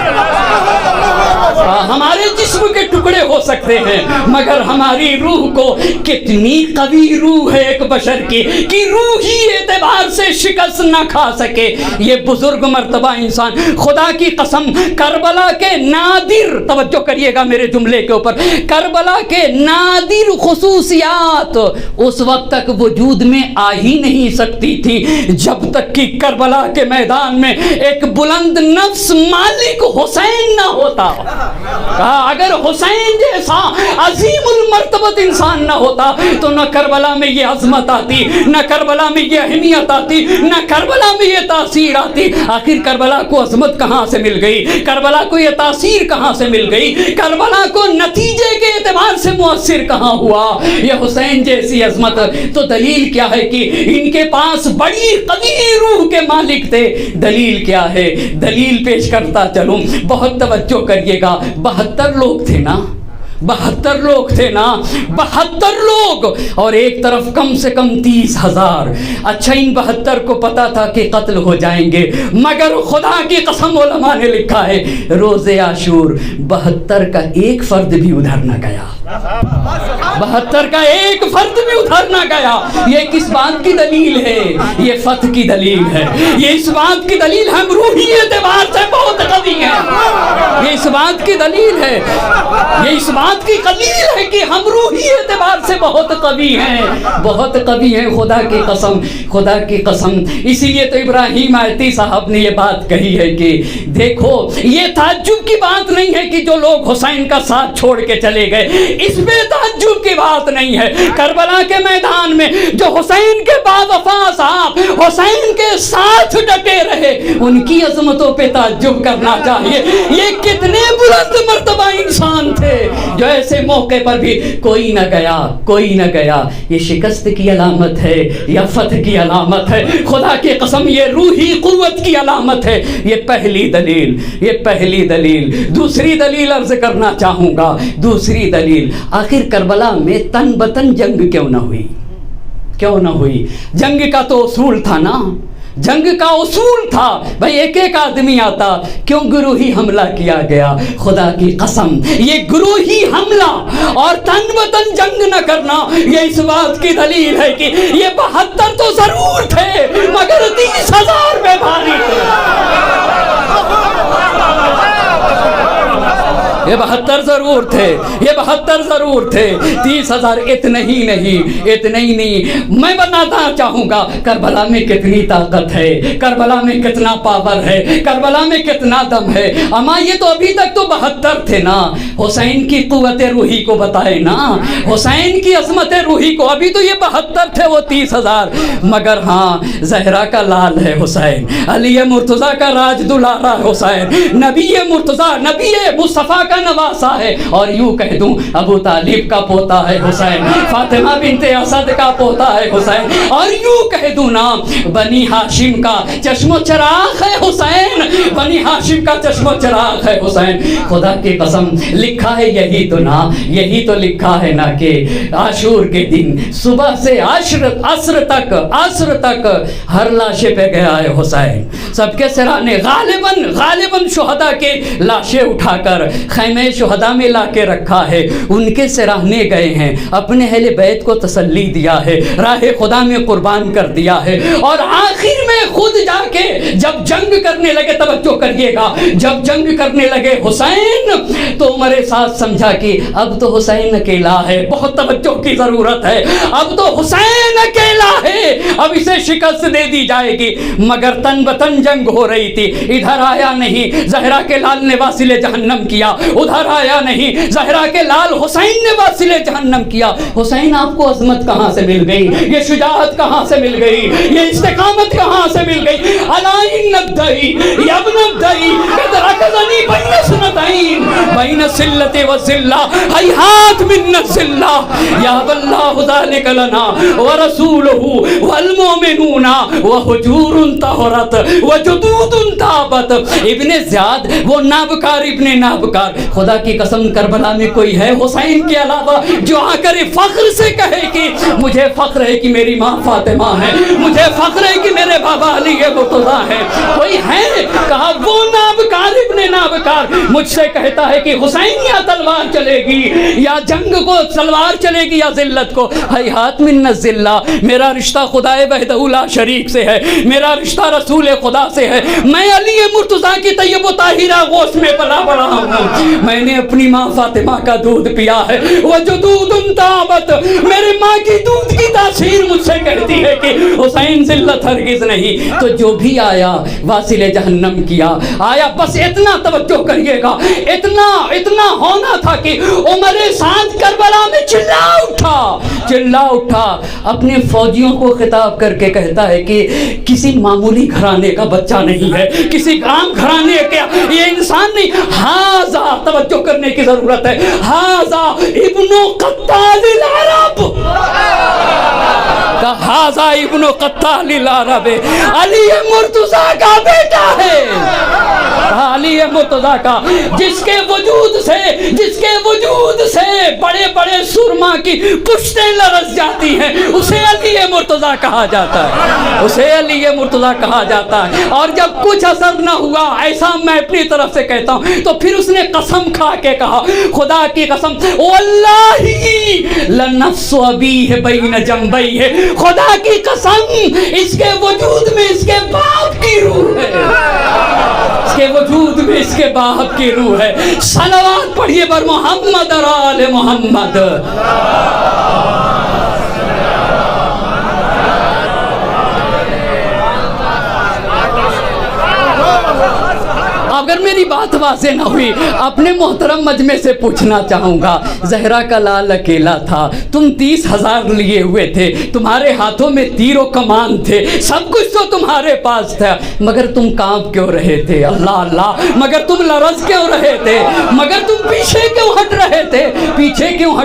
ہمارے جسم کے ٹکڑے ہو سکتے ہیں، مگر ہماری روح کو، کتنی قوی روح ہے ایک بشر کی کہ روح ہی اعتبار سے شکست نہ کھا سکے۔ یہ بزرگ مرتبہ انسان، خدا کی قسم کربلا کے نادر، توجہ کریے گا میرے جملے کے اوپر، کربلا کے نادر خصوصیات اس وقت تک وجود میں آ ہی نہیں سکتی تھی جب تک کہ کربلا کے میدان میں ایک بلند نفس مالک حسین نہ ہوتا۔ کہا اگر حسین جیسا عظیم المرتبت انسان نہ ہوتا تو نہ کربلا میں یہ عظمت آتی، نہ کربلا میں یہ اہمیت آتی، نہ کربلا میں یہ تاثیر آتی۔ آخر کربلا کو عظمت کہاں سے مل گئی، کربلا کو یہ تاثیر کہاں سے مل گئی، کربلا کو نتیجے کے اعتبار سے مؤثر کہاں ہوا یہ حسین جیسی عظمت؟ تو دلیل کیا ہے کہ ان کے پاس بڑی قوی روح کے مالک تھے۔ دلیل کیا ہے؟ دلیل پیش کرتا چلوں، بہت توجہ کریے گا۔ 72 لوگ تھے نا، 72 لوگ تھے نا، 72 لوگ، اور ایک طرف کم سے کم 30,000۔ اچھا ان 72 کو پتا تھا کہ قتل ہو جائیں گے، مگر خدا کی قسم علماء نے لکھا ہے روز عاشور 72 کا ایک فرد بھی ادھر نہ گیا، 72 کا ایک فرد بھی ادھر نہ گیا۔ یہ کس بات کی دلیل ہے؟ یہ فتح کی دلیل ہے، یہ اس بات کی دلیل ہے ہم روحی اعتبار سے بہت قوی ہیں، یہ اس بات کی دلیل ہے، یہ اس بات کی دلیل ہے کہ ہم روحی اعتبار سے بہت قوی ہیں، بہت قوی ہیں، خدا کی قسم، خدا کی قسم۔ اسی لیے تو ابراہیم آیتی صاحب نے یہ بات کہی ہے کہ دیکھو یہ تعجب کی بات نہیں ہے کہ جو لوگ حسین کا ساتھ چھوڑ کے چلے گئے، اس میں تعجب کی بات نہیں ہے۔ کربلا کے میدان میں جو حسین کے باوفا صاحب حسین کے ساتھ ڈٹے رہے، ان کی عظمتوں پہ تعجب کرنا چاہیے۔ یہ کتنے بلند مرتبہ انسان تھے جو ایسے موقع پر بھی کوئی نہ گیا، کوئی نہ گیا۔ یہ شکست کی علامت ہے یا فتح کی علامت ہے؟ خدا کی قسم یہ روحی قوت کی علامت ہے۔ یہ پہلی دلیل، یہ پہلی دلیل۔ دوسری دلیل عرض کرنا چاہوں گا، دوسری دلیل، آخر کربلا میں تن بتن جنگ کیوں نہ ہوئی؟ کیوں نہ ہوئی؟ جنگ کا تو اصول تھا نا، جنگ کا اصول تھا بھائی ایک ایک آدمی آتا، کیوں گروہی حملہ کیا گیا؟ خدا کی قسم یہ گروہی حملہ اور تن بتن جنگ نہ کرنا یہ اس بات کی دلیل ہے کہ یہ 72 تو ضرور تھے مگر 30,000 میں بھاری تھے۔ یہ 72 ضرور تھے، یہ 72 ضرور تھے، 30,000 اتنے ہی نہیں، اتنے ہی نہیں۔ میں بتانا چاہوں گا کربلا میں کتنی طاقت ہے، کربلا میں کتنا پاور ہے، کربلا میں کتنا دم ہے۔ اما یہ تو ابھی تک تو 72 تھے نا، حسین کی قوت روحی کو بتائے نا، حسین کی عظمت روحی کو، ابھی تو یہ 72 تھے وہ 30,000۔ مگر ہاں زہرا کا لال ہے حسین، علی مرتضیٰ کا راج دلارا حسین، نبی مرتضیٰ، نبی مصطفیٰ کا نواسا ہے، اور یوں کہہ دوں ابو طالب کا پوتا ہے حسین، فاطمہ بنت اسد کا پوتا ہے حسین، اور یوں کہہ دوں نا بنی ہاشم کا چشم و چراغ ہے حسین، بنی ہاشم کا چشم و چراغ ہے حسین۔ خدا کی قسم لکھا ہے یہی تو نا، یہی تو لکھا ہے نا کہ عاشور کے دن صبح سے عصر تک ہر لاشے پہ گیا ہے حسین، سب کے سرانے غالباً شہداء کے لاشیں اٹھا کر خیمہ شہداء میں لا کے رکھا ہے، ان کے سرانے گئے ہیں، اپنے اہل بیت کو تسلی دیا ہے، راہ خدا میں قربان کر دیا ہے، اور آخر میں خود جا کے جب جنگ کرنے لگے، توجہ کریے گا، جب جنگ کرنے لگے حسین تو عمر ساتھ سمجھا کہ اب تو حسین اکیلا ہے، بہت توجہ کی ضرورت ہے، اب تو حسین اکیلا ہے، اب اسے شکست دے دی جائے گی۔ مگر تن بتن جنگ ہو رہی تھی، ادھر آیا نہیں زہرا کے لال نے واصل جہنم کیا، ادھر آیا نہیں زہرا کے لال حسین نے واصل جہنم کیا۔ حسین آپ کو عظمت کہاں سے مل گئی، یہ شجاعت کہاں سے مل گئی، یہ استقامت کہاں سے مل گئی؟ علائن نبدئی یابن نبدئی قد رکضنی بین سنتین بین سلت و ذلہ ہیہات من الذلہ یاب اللہ ذلک لنا ورسولہ والمؤمنون وحجور طہرت وجدود تابت۔ ابن زیاد وہ نابکار، ابن نابکار، خدا کی قسم کربلا میں کوئی ہے حسین کے علاوہ جو آ کر فخر سے کہے کہ مجھے فخر ہے کہ میری ماں فاطمہ ہے، مجھے فخر ہے کہ میرے بابا علی مرتضیٰ ہے؟ کوئی ہے؟ کہا وہ نابکار، ابن نابکار مجھ سے کہتا ہے کہ حسین یا تلوار چلے گی، یا جنگ کو تلوار چلے گی، یا ذلت کو۔ ہیہات من الذلہ، میرا رشتہ خدا وحدہ لا شریک سے ہے، میرا رشتہ رسول خدا سے ہے، میں علی مرتضیٰ کی طیب و طاہرہ گوشت میں پلا بڑا ہوں، میں نے اپنی ماں فاطمہ کا دودھ پیا ہے، وجدود طابت، میرے ماں کی دودھ کی تاثیر مجھ سے کہتی ہے کہ حسین ذلت ہرگز نہیں۔ تو جو بھی آیا واصل جہنم کیا، آیا بس اتنا توجہ کریے گا، اتنا ہونا تھا کہ عمر سعد کربلا میں چلا اٹھا، اپنے فوجیوں کو خطاب کر کے کہتا ہے کہ کسی معمولی گھرانے کا بچہ نہیں ہے، کسی عام گھرانے کا یہ انسان نہیں، ہاذا، توجہ کرنے کی ضرورت ہے، ہاذا ابن قتال العرب، ہاذا ابن قتال العرب، علی مرتضیٰ کا بیٹا ہے، علی مرتضیٰ کا، جس کے وجود سے بڑے بڑے سرما کی پشتیں لرز جاتی ہیں، اسے علی مرتضیٰ کہا جاتا ہے، اسے علی مرتضیٰ کہا جاتا ہے۔ اور جب کچھ اثر نہ ہوا، ایسا میں اپنی طرف سے کہتا ہوں، تو پھر اس نے قسم کھا کے کہا، خدا کی قسم، واللہ لنفس ابیہ بین جنبیہ، خدا کی قسم اس کے وجود میں اس کے باپ کی روح ہے، اس کے وجود میں اس کے باپ کی روح ہے۔ صلوات پڑھیے بر محمد اور آل محمد۔ اگر میری بات واضح نہ ہوئی، اپنے محترم مجمع سے پوچھنا چاہوں گا، زہرا کا لال اکیلا تھا، تم 30,000 لیے ہوئے تھے، تمہارے ہاتھوں میں تیر و کمان تھے، سب کچھ تو تمہارے پاس تھا، مگر تم کانپ کیوں رہے تھے؟ اللہ اللہ، مگر تم لرز کیوں رہے تھے؟ مگر تم پیچھے کیوں ہٹ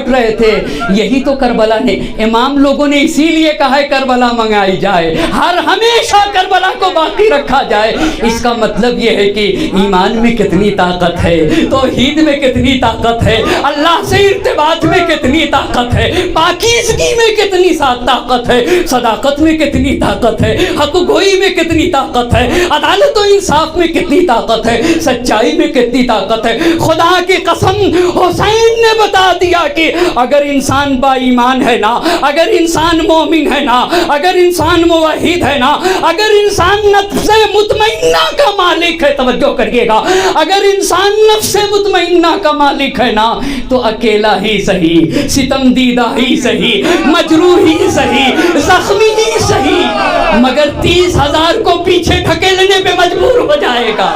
رہے تھے؟ یہی تو کربلا نے، امام لوگوں نے اسی لیے کہا ہے کربلا منگائی جائے، ہر ہمیشہ کربلا کو باقی رکھا جائے۔ اس کا مطلب یہ ہے کہ ایمان میں کتنی طاقت ہے، توحید میں کتنی طاقت ہے، اللہ سے ارتباط میں کتنی طاقت ہے، پاکیزگی میں کتنی طاقت ہے، صداقت میں کتنی طاقت ہے، حق گوئی میں کتنی طاقت ہے، عدالت و انصاف میں کتنی طاقت ہے، سچائی میں کتنی طاقت ہے۔ خدا کی قسم حسین نے بتا بتا دیا کہ اگر انسان با ایمان ہے نا، اگر انسان مومن ہے نا، اگر انسان موحد ہے نا، اگر انسان نفس مطمئنہ کا مالک ہے، توجہ کریے گا، اگر انسان نفس مطمئنہ کا مالک ہے نا تو اکیلا ہی صحیح، ستم دیدہ ہی صحیح، مجروح ہی صحیح، زخمی ہی صحیح، مگر 30,000 کو پیچھے ڈھکیلنے پہ مجبور ہو جائے گا،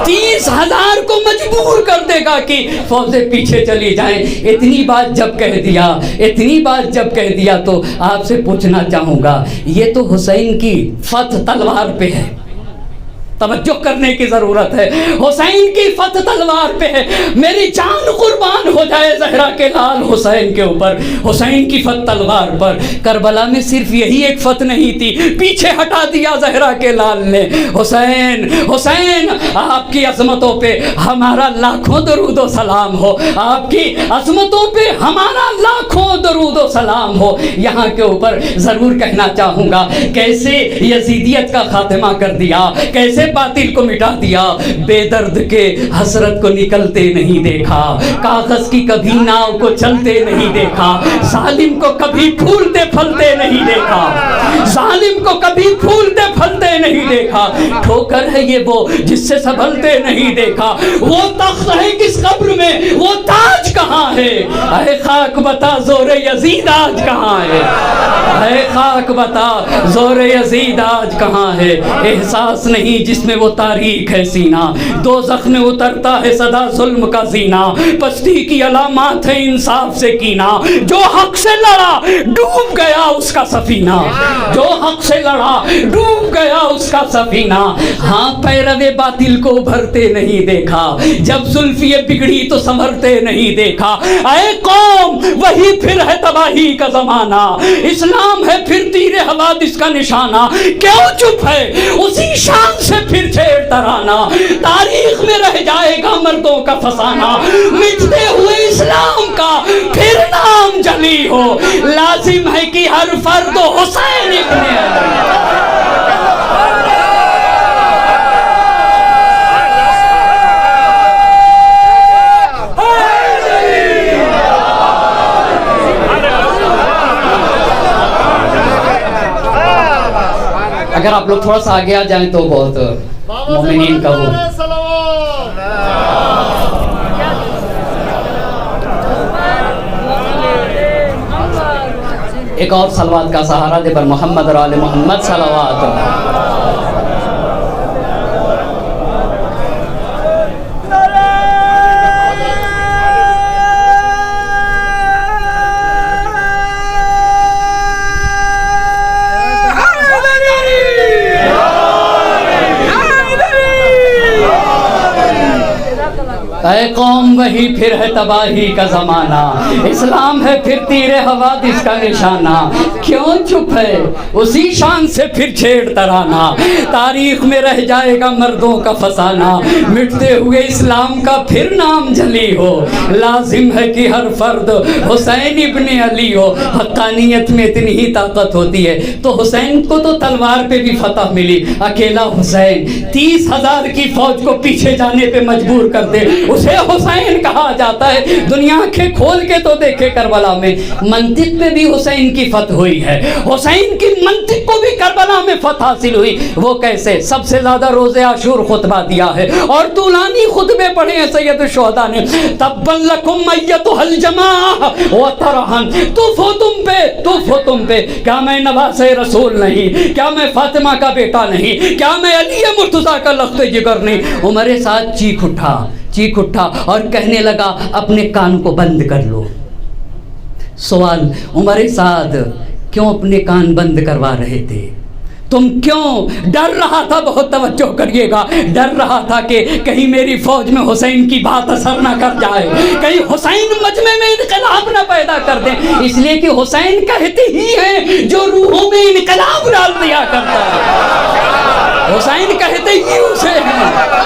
30,000 کو مجبور کر دے گا کہ فوجیں پیچھے چلی جائیں۔ اتنی بات جب کہہ دیا، اتنی بات جب کہہ دیا تو آپ سے پوچھنا چاہوں گا، یہ تو حسین کی فتح تلوار پہ ہے، توجہ کرنے کی ضرورت ہے، حسین کی فتح تلوار پہ ہے، میری جان قربان ہو جائے زہرا کے لال حسین کے اوپر، حسین کی فتح تلوار پر۔ کربلا میں صرف یہی ایک فتح نہیں تھی، پیچھے ہٹا دیا زہرا کے لال نے۔ حسین، حسین آپ کی عظمتوں پہ ہمارا لاکھوں درود و سلام ہو، آپ کی عظمتوں پہ ہمارا لاکھوں درود و سلام ہو۔ یہاں کے اوپر ضرور کہنا چاہوں گا کیسے یزیدیت کا خاتمہ کر دیا، کیسے باطل کو مٹا دیا۔ بے درد کے حسرت کو نکلتے نہیں دیکھا، کاغذ کی کبھی ناؤ کو چلتے نہیں دیکھا، ظالم کو کبھی پھولتے پھلتے نہیں دیکھا، ظالم کو کبھی پھولتے پھلتے نہیں دیکھا۔ ٹھوکر ہے یہ وہ جس سے سنبھلتے نہیں دیکھا، وہ تخت ہے کس قبر میں، وہ تاج کہاں ہے، اے خاک بتا زور یزید آج کہاں ہے، اے خاک بتا زور یزید آج کہاں ہے۔ احساس نہیں جس میں وہ تاریخ ہے سینہ، دوزخ میں اترتا ہے صدا ظلم کا زینہ، پستی کی علامات ہے انصاف سے کینہ، جو حق سے لڑا ڈوب گیا اس کا سفینہ، جو حق سے لڑا ڈوب گیا اس کا سفینہ۔ ہاں پیرو باطل کو ابھرتے نہیں دیکھا، جب زلفی بگڑی تو سنورتے نہیں دیکھا۔ اے قوم وہی پھر ہے تباہی کا زمانہ، اسلام ہے پھر تیر حوادث کا نشانہ، کیوں چپ ہے اسی شان سے پھر چھیڑ ترانہ، تاریخ میں رہ جائے گا مردوں کا فسانہ، مٹتے ہوئے اسلام کا پھر نام جلی ہو، لازم ہے کہ ہر فرد حسین ابن علی۔ اگر آپ لوگ تھوڑا سا آگے آ جائیں تو بہت مومنین کا وہ۔ ایک اور صلوات کا سہارا دے پر محمد اور آل محمد صلوات۔ اے قوم وہی پھر ہے تباہی کا زمانہ، اسلام ہے پھر تیر حوادث کا نشانہ، کیوں چپ ہے اسی شان سے پھر چھیڑ ترانہ، تاریخ میں رہ جائے گا مردوں کا فسانہ، مٹتے ہوئے اسلام کا پھر نام جلی ہو، لازم ہے کہ ہر فرد حسین ابن علی ہو۔ حقانیت میں اتنی ہی طاقت ہوتی ہے تو حسین کو تو تلوار پہ بھی فتح ملی، اکیلا حسین 30,000 کی فوج کو پیچھے جانے پہ مجبور کر دے، اسے حسین کہا جاتا ہے۔ دنیا آنکھیں کھول کے تو دیکھے کربلا میں، منطق میں بھی حسین کی فتح ہوئی ہے، حسین کی منطق کو بھی کربلا میں فتح حاصل ہوئی۔ وہ کیسے؟ سب سے زیادہ روز عاشور خطبہ دیا ہے اور طولانی خطبے پڑھے ہیں سید الشہداء نے۔ تبا لکم ایتھا الجماعہ وطرحن، توف ہو تم پہ، توف ہو تم پہ، کیا میں نواز رسول نہیں، کیا میں فاطمہ کا بیٹا نہیں، کیا میں علی مرتضیٰ کا لخت جگر نہیں۔ عمر سعد چیخ اٹھا اور کہنے لگا اپنے کان کو بند کر لو۔ سوال، عمر سعد کیوں اپنے کان بند کروا رہے تھے؟ تم کیوں ڈر رہا تھا؟ بہت توجہ کریے گا، ڈر رہا تھا کہ کہیں میری فوج میں حسین کی بات اثر نہ کر جائے، کہیں حسین مجمع میں انقلاب نہ پیدا کر دیں، اس لیے کہ حسین کہتے ہی ہیں جو روحوں میں انقلاب ڈال دیا کرتا ہے، حسین کہتے ہی اسے ہیں۔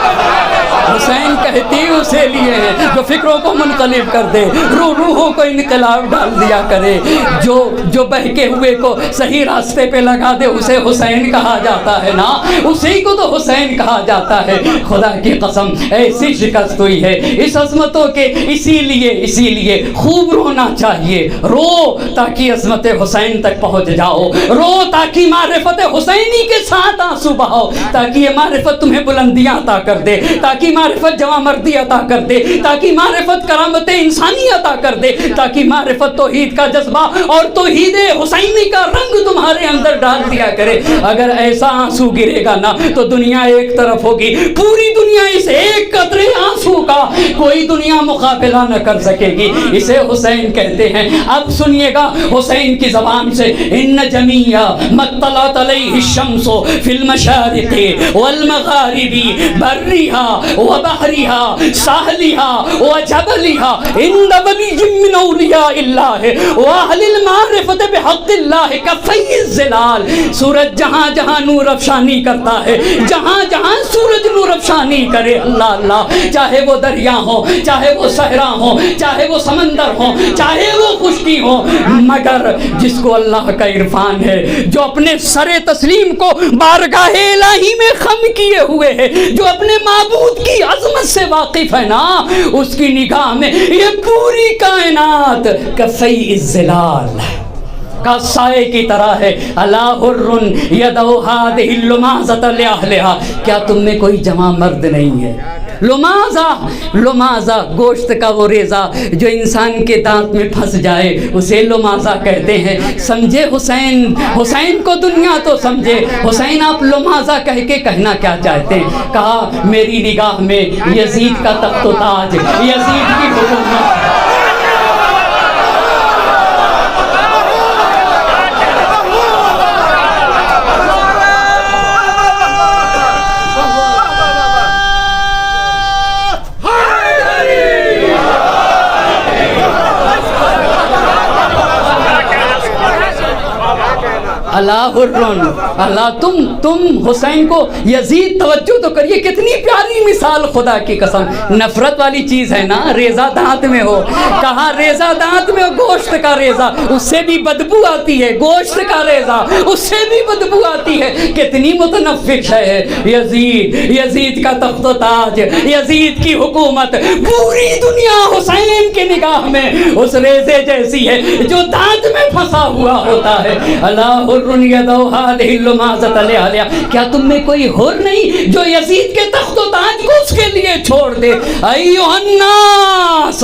حسین کہتی اسے لیے ہیں جو فکروں کو منقلب کر دے، روحوں کو انقلاب ڈال دیا کرے، جو بہکے ہوئے کو صحیح راستے پہ لگا دے، اسے حسین کہا جاتا ہے نا، اسی کو تو حسین کہا جاتا ہے۔ خدا کی قسم ایسی شکست ہوئی ہے اس عظمتوں کے، اسی لیے خوب رونا چاہیے۔ رو تاکہ عظمت حسین تک پہنچ جاؤ، رو تاکہ معرفت حسینی کے ساتھ آنسو بہاؤ، تاکہ یہ معرفت تمہیں بلندیاں عطا کر دے، تاکہ معرفت جوامردی عطا کر دے، تاکہ معرفت کرامت انسانی عطا کر دے، تاکہ معرفت توحید کا جذبہ اور توحید حسینی کا رنگ تمہارے اندر ڈال دیا کرے۔ اگر ایسا آنسو گرے گا نا تو دنیا ایک طرف ہوگی، پوری دنیا اس ایک قطرے آنسو کا کوئی دنیا مقابلہ نہ کر سکے گی۔ اسے حسین کہتے ہیں۔ اب سنیے گا حسین کی زبان سے، ان جمیع مطلعت علیہ الشمس فی المشارق والمغارب برها وبحرها ساحلها وجبلها عند ولی من اولیاء اللہ واہل المعرفت بحق اللہ کفی الظلال۔ سورج جہاں جہاں نور افشانی کرتا ہے، جہاں جہاں سورج نور افشانی کرے، اللہ اللہ، چاہے وہ دریا ہو، چاہے وہ صحرا ہو، چاہے وہ سمندر ہو، چاہے وہ خشکی ہو، مگر جس کو اللہ کا عرفان ہے، جو اپنے سر تسلیم کو بارگاہ الہی میں خم کیے ہوئے ہے، جو اپنے معبود کی عظمت سے واقف ہے نا، اس کی نگاہ میں یہ پوری کائنات کفی الظلال کا سائے کی طرح ہے۔ الا حر یدعو ہذہ اللمازۃ لاہلھا، کیا تم میں کوئی جواں مرد نہیں ہے؟ لمازہ گوشت کا وہ ریزہ جو انسان کے دانت میں پھنس جائے اسے لمازہ کہتے ہیں۔ سمجھے حسین کو دنیا تو سمجھے۔ حسین آپ لمازہ کہہ کے کہنا کیا چاہتے ہیں؟ کہا میری نگاہ میں یزید کا تخت و تاج، یزید کی حکومت، اللہ اللہ تم حسین کو یزید، توجہ تو کریے کتنی پیاری مثال، خدا کی قسم۔ نفرت والی چیز ہے نا، ریزہ دانت میں ہو، کہا ریزہ دانت میں ہو، گوشت کا ریزہ اس سے بھی بدبو آتی ہے، گوشت کا ریزہ اس سے بھی بدبو آتی ہے، کتنی متنفر ہے یزید کا تخت و تاج، یزید کی حکومت، پوری دنیا حسین کی نگاہ میں اس ریزے جیسی ہے جو دانت میں پھنسا ہوا ہوتا ہے۔ اللہ یدعو ہذہ اللمازۃ لاہلھا، کیا تم میں کوئی حر نہیں جو یزید کے تخت و تاج کو اس کے لیے چھوڑ دے؟ ایھا الناس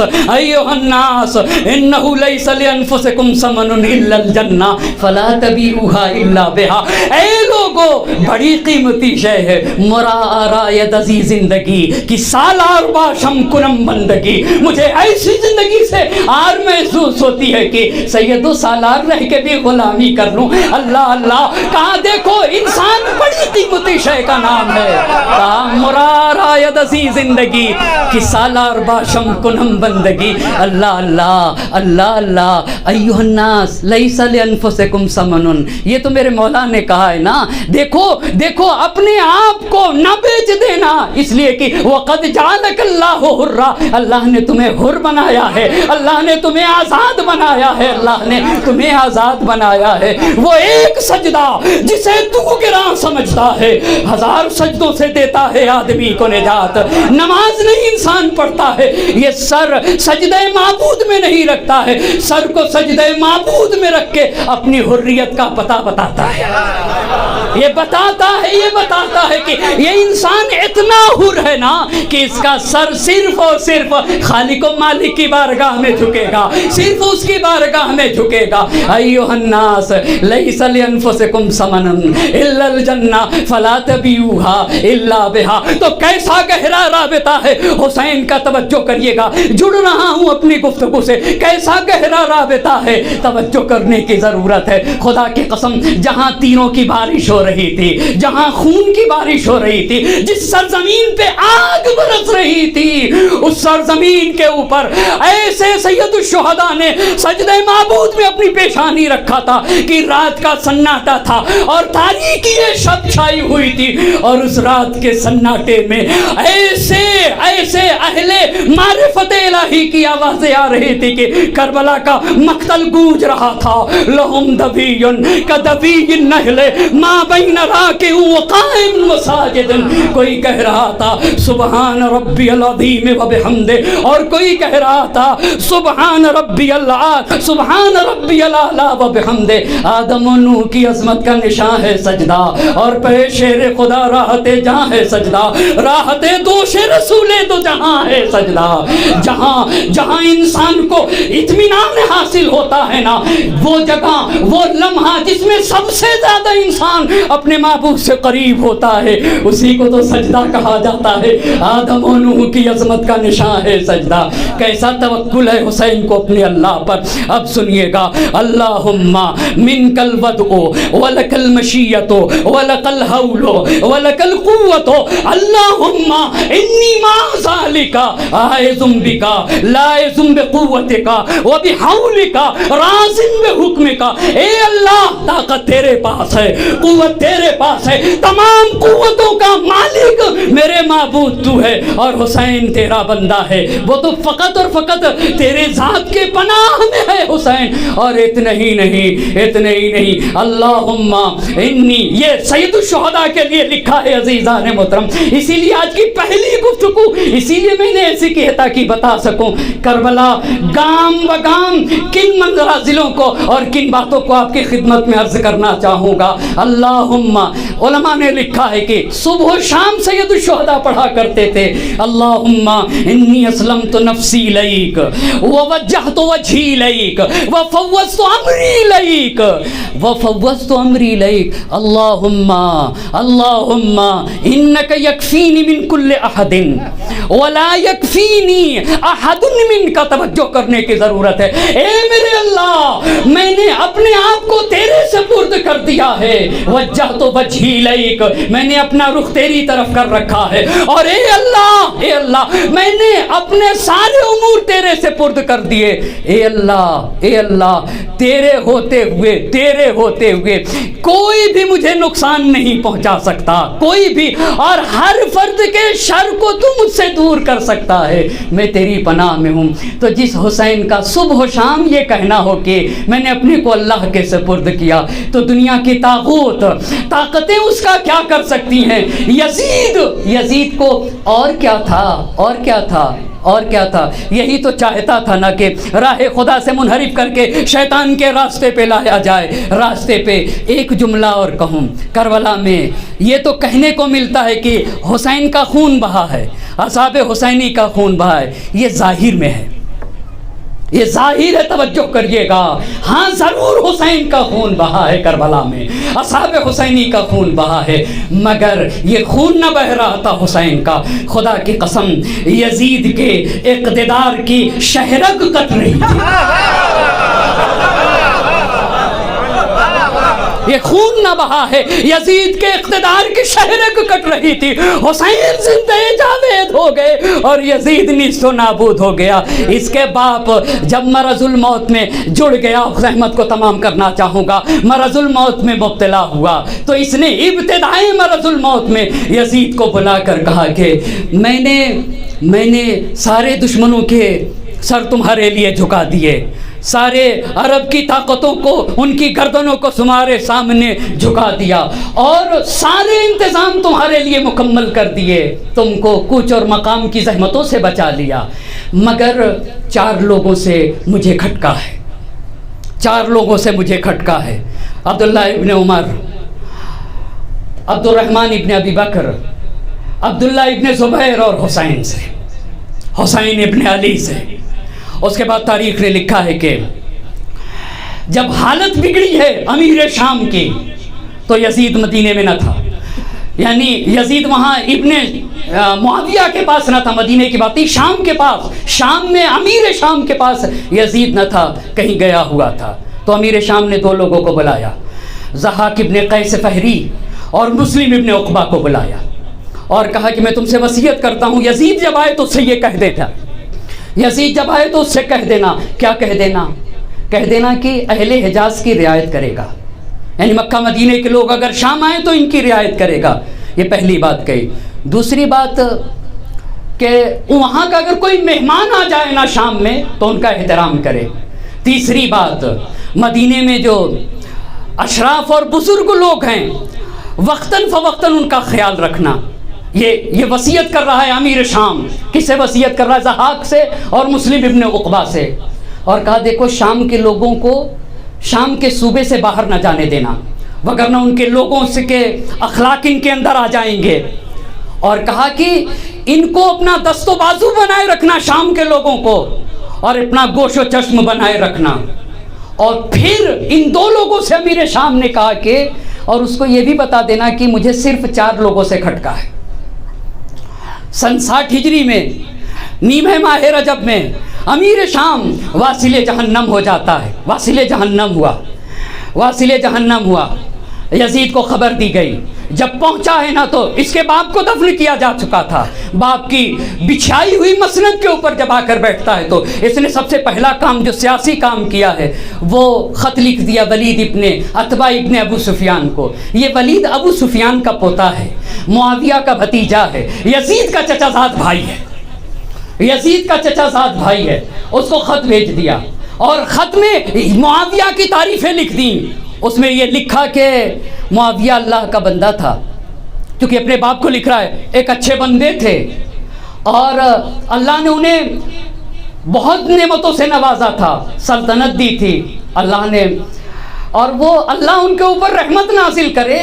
انہ لیس لانفسکم ثمن الا الجنہ فلا تبیعوها الا بها۔ اے لوگو، بڑی قیمتی شے ہے مراعات عزیز زندگی کی سالار باشم کنم بندگی۔ مجھے ایسی زندگی سے آر محسوس ہوتی ہے کہ سید و سالار رہ کے بھی غلامی کر لوں۔ اللہ اللہ، کہاں دیکھو انسان بڑی قیمتی شے کا نام ہے، کہاں مرارایت عزیز زندگی کی سالار باشم کنم بندگی۔ اللہ اللہ اللہ اللہ، ایھا الناس لیس لانفسکم ثمن، یہ تو میرے مولا نے کہا ہے نا، دیکھو اپنے آپ کو نہ بیچ دینا، اس لیے کہ وقد جعلک اللہ حرا، اللہ نے تمہیں حر بنایا ہے، اللہ نے تمہیں آزاد بنایا ہے، اللہ نے تمہیں آزاد بنایا ہے۔ وہ ایک سجدہ جسے تو گراں سمجھتا ہے، ہزار سجدوں سے دیتا ہے آدمی کو نجات۔ نماز نہیں انسان پڑھتا ہے، یہ سر سجدہ معبود میں نہیں رکھتا ہے، سر کو سجدہ معبود میں رکھ کے اپنی حریت کا پتہ بتاتا ہے، یہ بتاتا ہے کہ یہ انسان اتنا حر ہے نا کہ اس کا سر صرف اور صرف خالق و مالک کی بارگاہ میں جھکے گا، صرف اس کی بارگاہ میں جھکے گا۔ ایھا الناس لیس لانفسکم ثمن الا الجنہ فلا تبیعوها الا بها۔ تو کیسا گہرا رابطہ ہے حسین کا، توجہ کریے گا، جڑ رہا ہوں اپنی گفتگو سے، کیسا گہرا رابطہ ہے، توجہ کرنے کی ضرورت ہے۔ خدا کی قسم، جہاں تیروں کی بارش ہو رہی تھی، جہاں خون کی بارش ہو رہی تھی، جس سرزمین پہ آگ برس رہی تھی، اس سرزمین کے اوپر ایسے سید الشہداء نے سجدہ معبود میں اپنی پیشانی رکھا تھا کہ رات کا سناٹا تھا اور تاریکی شب چھائی ہوئی تھی، اور اس رات کے سناٹے میں ایسے ایسے اہل معرفت الہی کی آوازیں آ رہی تھی کہ کربلا کا مقتل گونج رہا تھا۔ لہم دبیٌ کدبی النحل ما بین راکع وقائم وساجد، کوئی کہہ رہا تھا سبحان ربی العظیم وبحمدہ، اور کوئی کہہ رہا تھا سبحان ربی العظیم سبحان ربی الاعلی وبحمدہ۔ آدم و نوح کی عظمت کا نشان ہے سجدہ، اور پہ شیر خدا راحت جہاں ہے سجدہ، راحت دوش رسول دو جہاں ہے سجدہ۔ جہاں انسان کو اطمینان حاصل ہوتا ہے نا، وہ جگہ وہ لمحہ جس میں سب سے زیادہ انسان اپنے معبود سے قریب ہوتا ہے، اسی کو تو سجدہ کہا جاتا ہے۔ آدم و نوح کی عظمت کا نشان ہے سجدہ۔ کیسا توکل ہے حسین کو اپنے اللہ پر۔ اب سنیے گا، اللہم منک الودع ولک المشیۃ ولک الحول ولک القوۃ، اللہم انی مع ذلک عائذ بک لائذ بقوتک وبحولک راض بحکمک۔ اے اللہ، طاقت تیرے پاس ہے، قوت تیرے پاس ہے، تمام قوتوں کا مالک میرے معبود تو ہے، اور حسین تیرا بندہ ہے، وہ تو فقط اور فقط تیرے ذات کے پناہ میں ہے حسین۔ اور اتنا ہی نہیں، اللہم انی، یہ سید الشہداء کے لیے لکھا ہے عزیزان محترم۔ اسی لیے آج کی پہلی گفتگو اسی لیے میں نے ایسی کی ہے تاکہ بتا سکوں کربلا گام بگام کن مناظروں کو اور کن باتوں کو آپ کی خدمت میں عرض کرنا چاہوں گا۔ اللہم، علماء نے لکھا ہے کہ صبح و شام سید الشہداء پڑھا کرتے تھے، اللہم انی اسلمت نفسی الیک ووجہت وجہی الیک وفوضت امری الیک اللہم انک یکفینی من کل احد ولا یکفینی احد منک۔ توجہ کرنے کی ضرورت ہے۔ اے میرے اللہ، میں نے اپنے آپ کو تیرے سپرد کر دیا ہے، وجہت وجہی الیک، میں نے اپنا رخ تیری طرف کر رکھا ہے، اور اے اللہ میں نے اپنے سارے امور تیرے سپرد کر دیے۔ اے اللہ تیرے ہوتے ہوئے کوئی بھی مجھے نقصان نہیں پہنچا سکتا، کوئی بھی، اور ہر فرد کے شر کو تو مجھ سے دور کر سکتا ہے، میں تیری پناہ میں ہوں۔ تو جس حسین کا صبح و شام یہ کہنا ہو کہ میں نے اپنے کو اللہ کے سپرد کیا، تو دنیا کی طاغوت طاقتیں اس کا کیا کر سکتی ہیں؟ یزید کو اور کیا تھا، یہی تو چاہتا تھا نا کہ راہ خدا سے منحرف کر کے شیطان کے راستے پہ لایا جائے۔ راستے پہ ایک جملہ اور کہوں، کربلا میں یہ تو کہنے کو ملتا ہے کہ حسین کا خون بہا ہے، اصحاب حسینی کا خون بہا ہے، یہ ظاہر میں ہے، یہ ظاہر ہے، توجہ کریے گا۔ ہاں ضرور حسین کا خون بہا ہے کربلا میں، اصحاب حسینی کا خون بہا ہے، مگر یہ خون نہ بہ رہا تھا حسین کا۔ خدا کی قسم، یزید کے اقتدار کی شہرگ کٹ رہی تھی، یہ خون نہ بہا ہے، یزید کے اقتدار کی شہرگ کٹ رہی تھی۔ حسین زندہ جاوید ہو گئے اور یزید نیست و نابود ہو گیا۔ اس کے باپ جب مرض الموت میں جڑ گیا، زحمت کو تمام کرنا چاہوں گا، مرض الموت میں مبتلا ہوا، تو اس نے ابتدائی مرض الموت میں یزید کو بلا کر کہا کہ میں نے سارے دشمنوں کے سر تمہارے لیے جھکا دیے، سارے عرب کی طاقتوں کو، ان کی گردنوں کو تمہارے سامنے جھکا دیا، اور سارے انتظام تمہارے لیے مکمل کر دیے، تم کو کوچ اور مقام کی زحمتوں سے بچا لیا، مگر 4 لوگوں سے مجھے کھٹکا ہے، عبداللہ ابن عمر، عبد الرحمن ابن ابی بکر، عبداللہ ابن زبیر اور حسین ابن علی سے۔ اس کے بعد تاریخ نے لکھا ہے کہ جب حالت بگڑی ہے امیر شام کی، تو یزید مدینے میں نہ تھا، یعنی یزید وہاں ابن معاویہ کے پاس نہ تھا، مدینے کی بات تھی، شام کے پاس، شام میں امیر شام کے پاس یزید نہ تھا، کہیں گیا ہوا تھا۔ تو امیر شام نے 2 لوگوں کو بلایا، ضحاک ابن قیس فہری اور مسلم ابن عقبہ کو بلایا اور کہا کہ میں تم سے وصیت کرتا ہوں، یزید جب آئے تو اس سے یہ کہہ دیتا، یزید جب آئے تو اس سے کہہ دینا، کیا کہہ دینا؟ کہہ دینا کہ اہل حجاز کی رعایت کرے گا، یعنی مکہ مدینے کے لوگ اگر شام آئیں تو ان کی رعایت کرے گا. یہ پہلی بات کہی. دوسری بات کہ وہاں کا اگر کوئی مہمان آ جائے نا شام میں تو ان کا احترام کرے. تیسری بات، مدینے میں جو اشراف اور بزرگ لوگ ہیں وقتاً فوقتاً ان کا خیال رکھنا. یہ وصیت کر رہا ہے امیر شام. کس سے وصیت کر رہا ہے؟ ضحاک سے اور مسلم ابن عقبہ سے. اور کہا دیکھو شام کے لوگوں کو شام کے صوبے سے باہر نہ جانے دینا، وگرنہ ان کے لوگوں سے کے اخلاق ان کے اندر آ جائیں گے. اور کہا کہ ان کو اپنا دست و بازو بنائے رکھنا شام کے لوگوں کو، اور اپنا گوش و چشم بنائے رکھنا. اور پھر ان دو لوگوں سے امیر شام نے کہا کہ اور اس کو یہ بھی بتا دینا کہ مجھے صرف 4 لوگوں سے کھٹکا ہے. سن 60 ہجری میں نیمہ ماہ رجب میں امیر شام واصل جہنم ہو جاتا ہے. واصل جہنم ہوا. یزید کو خبر دی گئی. جب پہنچا ہے نا تو اس کے باپ کو دفن کیا جا چکا تھا. باپ کی بچھائی ہوئی مسند کے اوپر جب آ کر بیٹھتا ہے تو اس نے سب سے پہلا کام جو سیاسی کام کیا ہے وہ خط لکھ دیا ولید ابن عتبہ ابن ابو سفیان کو. یہ ولید ابو سفیان کا پوتا ہے، معاویہ کا بھتیجا ہے، یزید کا چچا زاد بھائی ہے. اس کو خط بھیج دیا اور خط میں معاویہ کی تعریفیں لکھ دیں. اس میں یہ لکھا کہ معاویہ اللہ کا بندہ تھا، کیونکہ اپنے باپ کو لکھ رہا ہے، ایک اچھے بندے تھے اور اللہ نے انہیں بہت نعمتوں سے نوازا تھا، سلطنت دی تھی اللہ نے، اور وہ اللہ ان کے اوپر رحمت نازل کرے،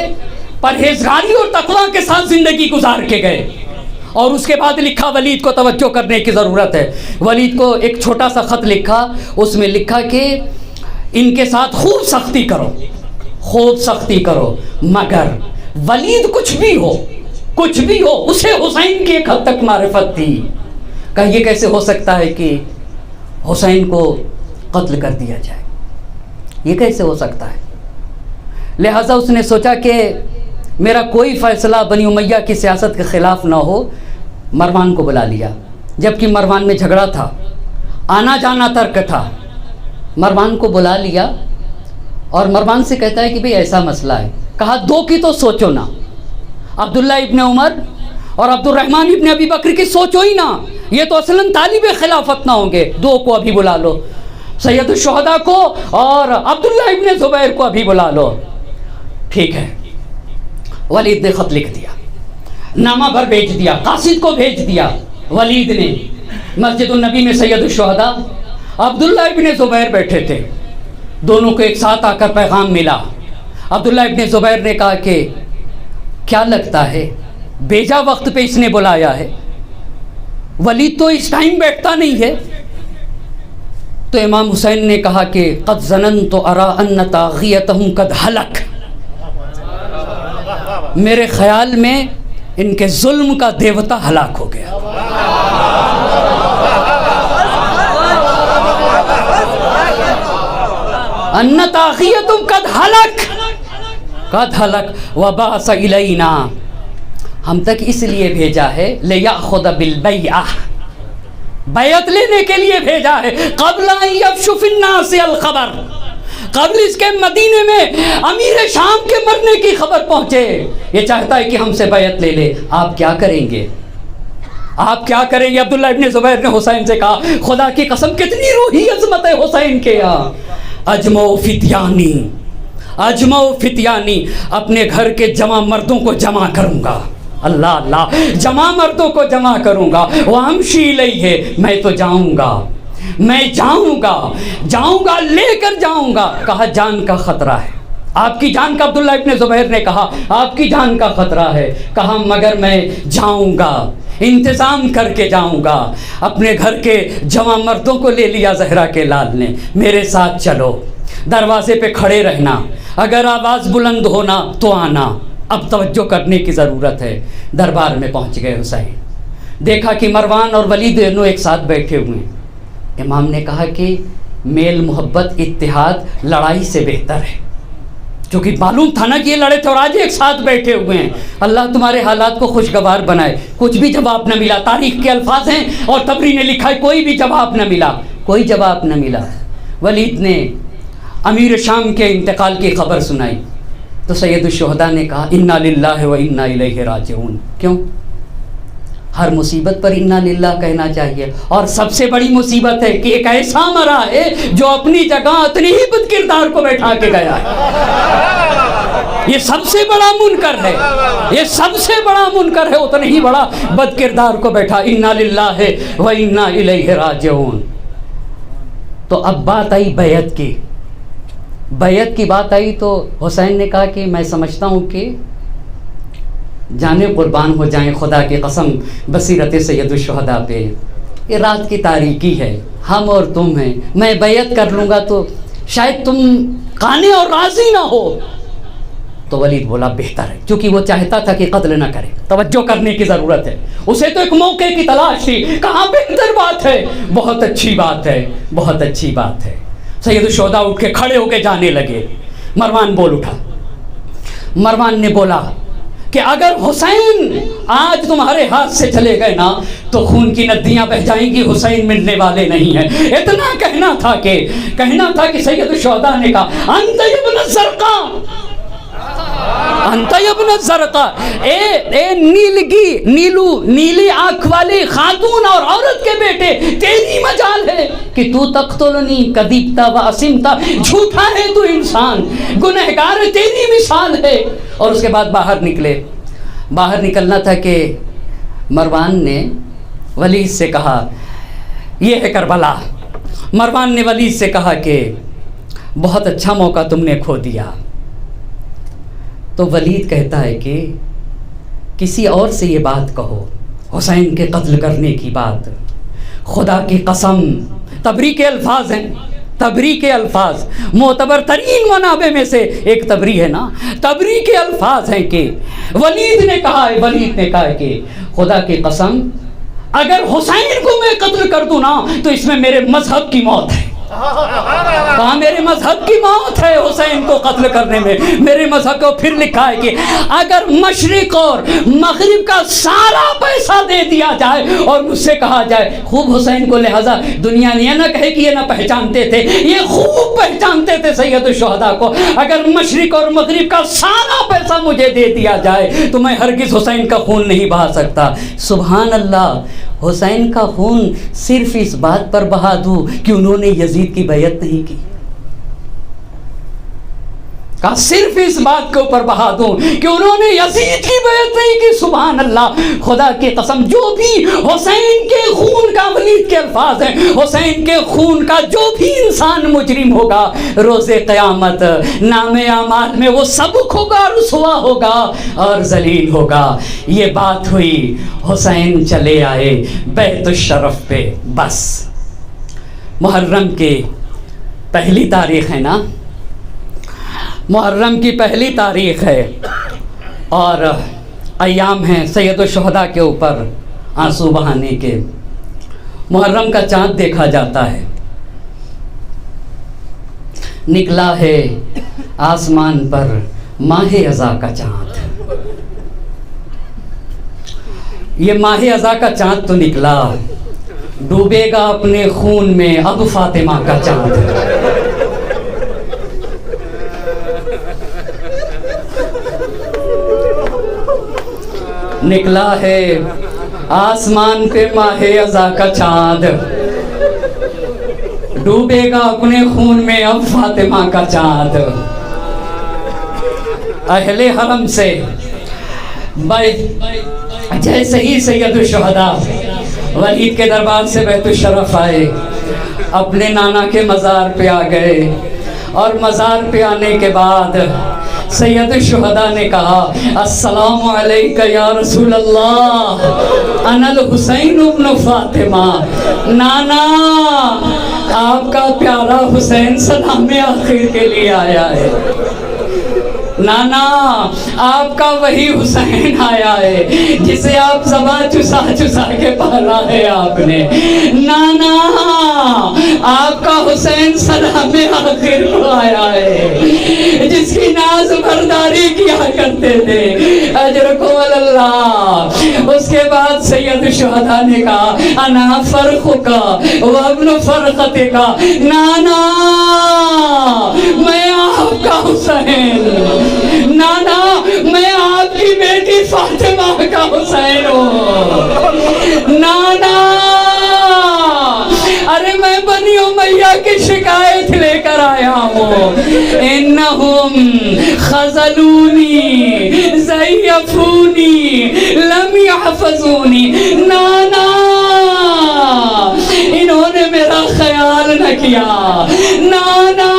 پرہیزگاری اور تقوی کے ساتھ زندگی گزار کے گئے. اور اس کے بعد لکھا کرنے کو توجہ کرنے کی ضرورت ہے. ولید کو ایک چھوٹا سا خط لکھا، اس میں لکھا کہ ان کے ساتھ خوب سختی کرو، مگر ولید کچھ بھی ہو اسے حسین کی ایک حد تک معرفت تھی. کہ یہ کیسے ہو سکتا ہے کہ حسین کو قتل کر دیا جائے؟ یہ کیسے ہو سکتا ہے؟ لہذا اس نے سوچا کہ میرا کوئی فیصلہ بنی امیہ کی سیاست کے خلاف نہ ہو. مروان کو بلا لیا، جبکہ مروان میں جھگڑا تھا، آنا جانا ترک تھا. مروان کو بلا لیا اور مروان سے کہتا ہے کہ بھئی ایسا مسئلہ ہے. کہا 2 کی تو سوچو نا، عبداللہ ابن عمر اور عبد الرحمن ابن ابی بکر کی سوچو ہی نا، یہ تو اصلاً طالب خلافت نہ ہوں گے. 2 کو ابھی بلا لو، سید الشہداء کو اور عبداللہ ابن زبیر کو ابھی بلا لو. ٹھیک ہے. ولید نے خط لکھ دیا، نامہ بھر بھیج دیا، قاصد کو بھیج دیا. ولید نے مسجد النبی میں سید الشہداء عبداللہ ابن زبیر بیٹھے تھے، دونوں کو ایک ساتھ آ کر پیغام ملا. عبداللہ ابن زبیر نے کہا کہ کیا لگتا ہے بیجا وقت پہ اس نے بلایا ہے، ولید تو اس ٹائم بیٹھتا نہیں ہے. تو امام حسین نے کہا کہ قد ظننت ارى ان طاغیتهم قد ہلک، میرے خیال میں ان کے ظلم کا دیوتا ہلاک ہو گیا. ان طاغیتهم قد ہلک وبعث الینا، ہم تک اس لیے بھیجا ہے لیأخذ بالبیعہ، بیعت لینے کے لیے بھیجا ہے. قبل ان یفشو فی الناس الخبر، قبل اس کے مدینے میں امیر شام کے مرنے کی خبر پہنچے. یہ چاہتا ہے کہ ہم سے بیعت لے لے. آپ کیا کریں گے؟ عبداللہ ابن زبیر نے حسین سے کہا خدا کی قسم کتنی روحی عظمت ہے حسین کے یہاں. اجمع فتیانی، اپنے گھر کے جمع مردوں کو جمع کروں گا. اللہ، جمع مردوں کو جمع کروں گا. وامشی الیہ، میں تو جاؤں گا، لے کر جاؤں گا. کہا جان کا خطرہ ہے، آپ کی جان کا، عبداللہ ابن زبیر نے کہا آپ کی جان کا خطرہ ہے. کہا مگر میں جاؤں گا، انتظام کر کے جاؤں گا. اپنے گھر کے جمع مردوں کو لے لیا زہرا کے لال نے، میرے ساتھ چلو، دروازے پہ کھڑے رہنا، اگر آواز بلند ہونا تو آنا. اب توجہ کرنے کی ضرورت ہے. دربار میں پہنچ گئے حسین، دیکھا کہ مروان اور ولید دونوں ایک ساتھ بیٹھے ہوئے ہیں. امام نے کہا کہ میل محبت اتحاد لڑائی سے بہتر ہے، کیونکہ معلوم تھا نا کہ یہ لڑے تھے اور آج ایک ساتھ بیٹھے ہوئے ہیں. اللہ تمہارے حالات کو خوشگوار بنائے. کچھ بھی جواب نہ ملا. تاریخ کے الفاظ ہیں اور طبری نے لکھا ہے کوئی بھی جواب نہ ملا, کوئی جواب نہ ملا. ولید نے امیر شام کے انتقال کی خبر سنائی تو سید الشہداء نے کہا انا للہ و انا الیہ راجعون. کیوں؟ ہر مصیبت پر انا للہ کہنا چاہیے. اور سب سے بڑی مصیبت ہے کہ ایک ایسا مرا ہے جو اپنی جگہ اتنی ہی بد کردار کو بیٹھا کے گیا ہے. یہ سب سے بڑا منکر ہے, یہ سب سے بڑا منکر ہے, اتنا ہی بڑا بد کردار کو بیٹھا. انا للہ و انا الیہ راجعون. تو اب بات آئی بیعت کی. بیعت کی بات آئی تو حسین نے کہا کہ میں سمجھتا ہوں کہ جانے قربان ہو جائیں خدا کی قسم بصیرت سید الشہداء پہ, یہ رات کی تاریکی ہے, ہم اور تم ہیں, میں بیعت کر لوں گا تو شاید تم قانے اور راضی نہ ہو. تو ولید بولا بہتر ہے, کیونکہ وہ چاہتا تھا کہ قتل نہ کرے. توجہ کرنے کی ضرورت ہے, اسے تو ایک موقع کی تلاش تھی. کہاں بہتر بات ہے, بہت اچھی بات ہے, بہت اچھی بات ہے. سید الشہداء اٹھ کے کھڑے ہو کے جانے لگے. مروان بول اٹھا. مروان نے بولا کہ اگر حسین آج تمہارے ہاتھ سے چلے گئے نا تو خون کی ندیاں بہہ جائیں گی, حسین ملنے والے نہیں ہیں. اتنا کہنا تھا کہ سید الشہداء نے کہا انت ابن الزرقاء, انت ابن الزرقاء, اے نیلی آنکھ والی خاتون اور عورت کے بیٹے, تیری مجال ہے کہ تو تقتلنی کذبتا و اسمتا, جھوٹا ہے تو انسان, گنہگار ہے, تیری مثال ہے. اور اس کے بعد باہر نکلے. باہر نکلنا تھا کہ مروان نے ولید سے کہا یہ ہے کربلا. مروان نے ولید سے کہا کہ بہت اچھا موقع تم نے کھو دیا. تو ولید کہتا ہے کہ کسی اور سے یہ بات کہو, حسین کے قتل کرنے کی بات. خدا کی قسم, طبری کے الفاظ ہیں, طبری کے الفاظ معتبر ترین منابع میں سے ایک طبری ہے نا, طبری کے الفاظ ہیں کہ ولید نے کہا ہے کہ خدا کی قسم اگر حسین کو میں قتل کر دوں نا تو اس میں میرے مذہب کی موت ہے. کہاں میرے مذہب کی موت ہے حسین کو قتل کرنے میں, میرے مذہب کو. پھر لکھا ہے کہ اگر مشرق اور مغرب کا سارا پیسہ دے دیا جائے اور مجھ سے کہا جائے خوب حسین کو, لہذا دنیا نے یہ نہ کہے کہ یہ نہ پہچانتے تھے, یہ خوب پہچانتے تھے سید الشہداء کو. اگر مشرق اور مغرب کا سارا پیسہ مجھے دے دیا جائے تو میں ہرگز حسین کا خون نہیں بہا سکتا. سبحان اللہ, حسین کا خون صرف اس بات پر بہا دوں کہ انہوں نے یزید کی بیعت نہیں کی. کہا صرف اس بات کے اوپر بہا دوں کہ انہوں نے یزید کی بیعت نہیں کی. سبحان اللہ, خدا کی قسم جو بھی حسین کے خون کا, ولید کے الفاظ ہیں, حسین کے خون کا جو بھی انسان مجرم ہوگا روز قیامت نام اعمال میں وہ سبک ہوگا, رسوا ہوگا اور ذلیل ہوگا. یہ بات ہوئی, حسین چلے آئے بیت الشرف پہ. بس محرم کی پہلی تاریخ ہے نا, محرم کی پہلی تاریخ ہے اور ایام ہیں سید الشہداء کے اوپر آنسو بہانے کے. محرم کا چاند دیکھا جاتا ہے, نکلا ہے آسمان پر ماہ اذا کا چاند. یہ ماہ اذا کا چاند تو نکلا, ڈوبے گا اپنے خون میں اب فاطمہ کا چاند. نکلا ہے آسمان پہ ماہ اذا کا چاند, ڈوبے گا اپنے خون میں اب فاطمہ کا چاند. اہل حرم سے جیسے ہی سید الشہداء ولید کے دربار سے بیت الشرف آئے, اپنے نانا کے مزار پہ آ گئے, اور مزار پہ آنے کے بعد سید الشہداء نے کہا السلام علیکہ یا رسول اللہ, انا الحسین ابن فاطمہ. نانا آپ کا پیارا حسین سلام آخر کے لیے آیا ہے. نانا آپ کا وہی حسین آیا ہے جسے آپ زبان چسا چسا کے پالا ہے آپ نے. نانا آپ کا حسین سلام آخر کو آیا ہے جس کی ناز برداری کیا کرتے تھے. اجرکم اللہ. اس کے بعد سید الشہداء نے کہا انا فرخک وابن فرقتک. نانا میں آپ کا حسین, نانا میں آپ کی بیٹی فاطمہ کا حسین ہوں. نانا ارے میں بنی امیہ کی شکایت لے کر آیا ہوں. انہم خذلونی زیفونی لم یحفظونی. نانا انہوں نے میرا خیال نہ کیا. نانا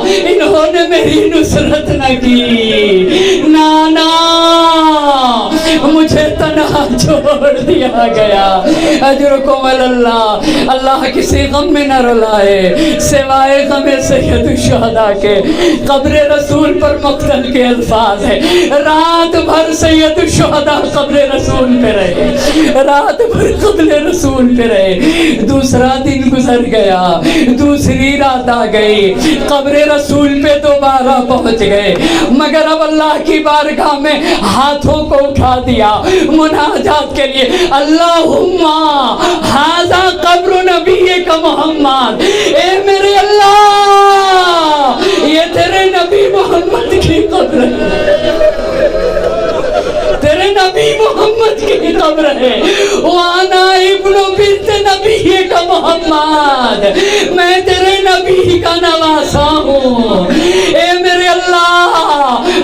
انہوں نے میری نصرت نہ کی. نانا مجھے تنہا چھوڑ دیا گیا. اجرکم اللہ. اللہ کسی غم میں نہ رلائے سوائے غم سید الشہداء کے. قبر رسول پر مقتل کے الفاظ ہیں. رات بھر سید الشہداء قبر رسول پہ رہے, رات بھر قبر رسول پہ رہے. دوسرا دن گزر گیا, دوسری رات آ گئی, قبر رسول پہ دوبارہ پہنچ گئے. مگر اب اللہ کی بارگاہ میں ہاتھوں کو اٹھا دیا مناجات کے لیے. اللہم ھذا قبر نبیک محمد. اے میرے اللہ یہ تیرے نبی محمد کی قبر ہے, تیرے نبی محمد کی قبر ہے. وانا ابن بنت نبیک محمد, میں تیرے نبی کا نواسا ہوں. اے میرے اللہ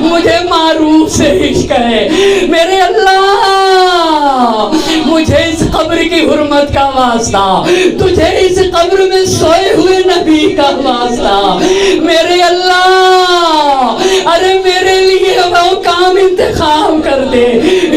مجھے معروف سے عشق ہے. میرے اللہ مجھے اس قبر کی حرمت کا واسطہ, تجھے اس قبر میں سوئے ہوئے نبی کا واسطہ. میرے اللہ ارے میرے لیے وہ کام انتخاب کر دے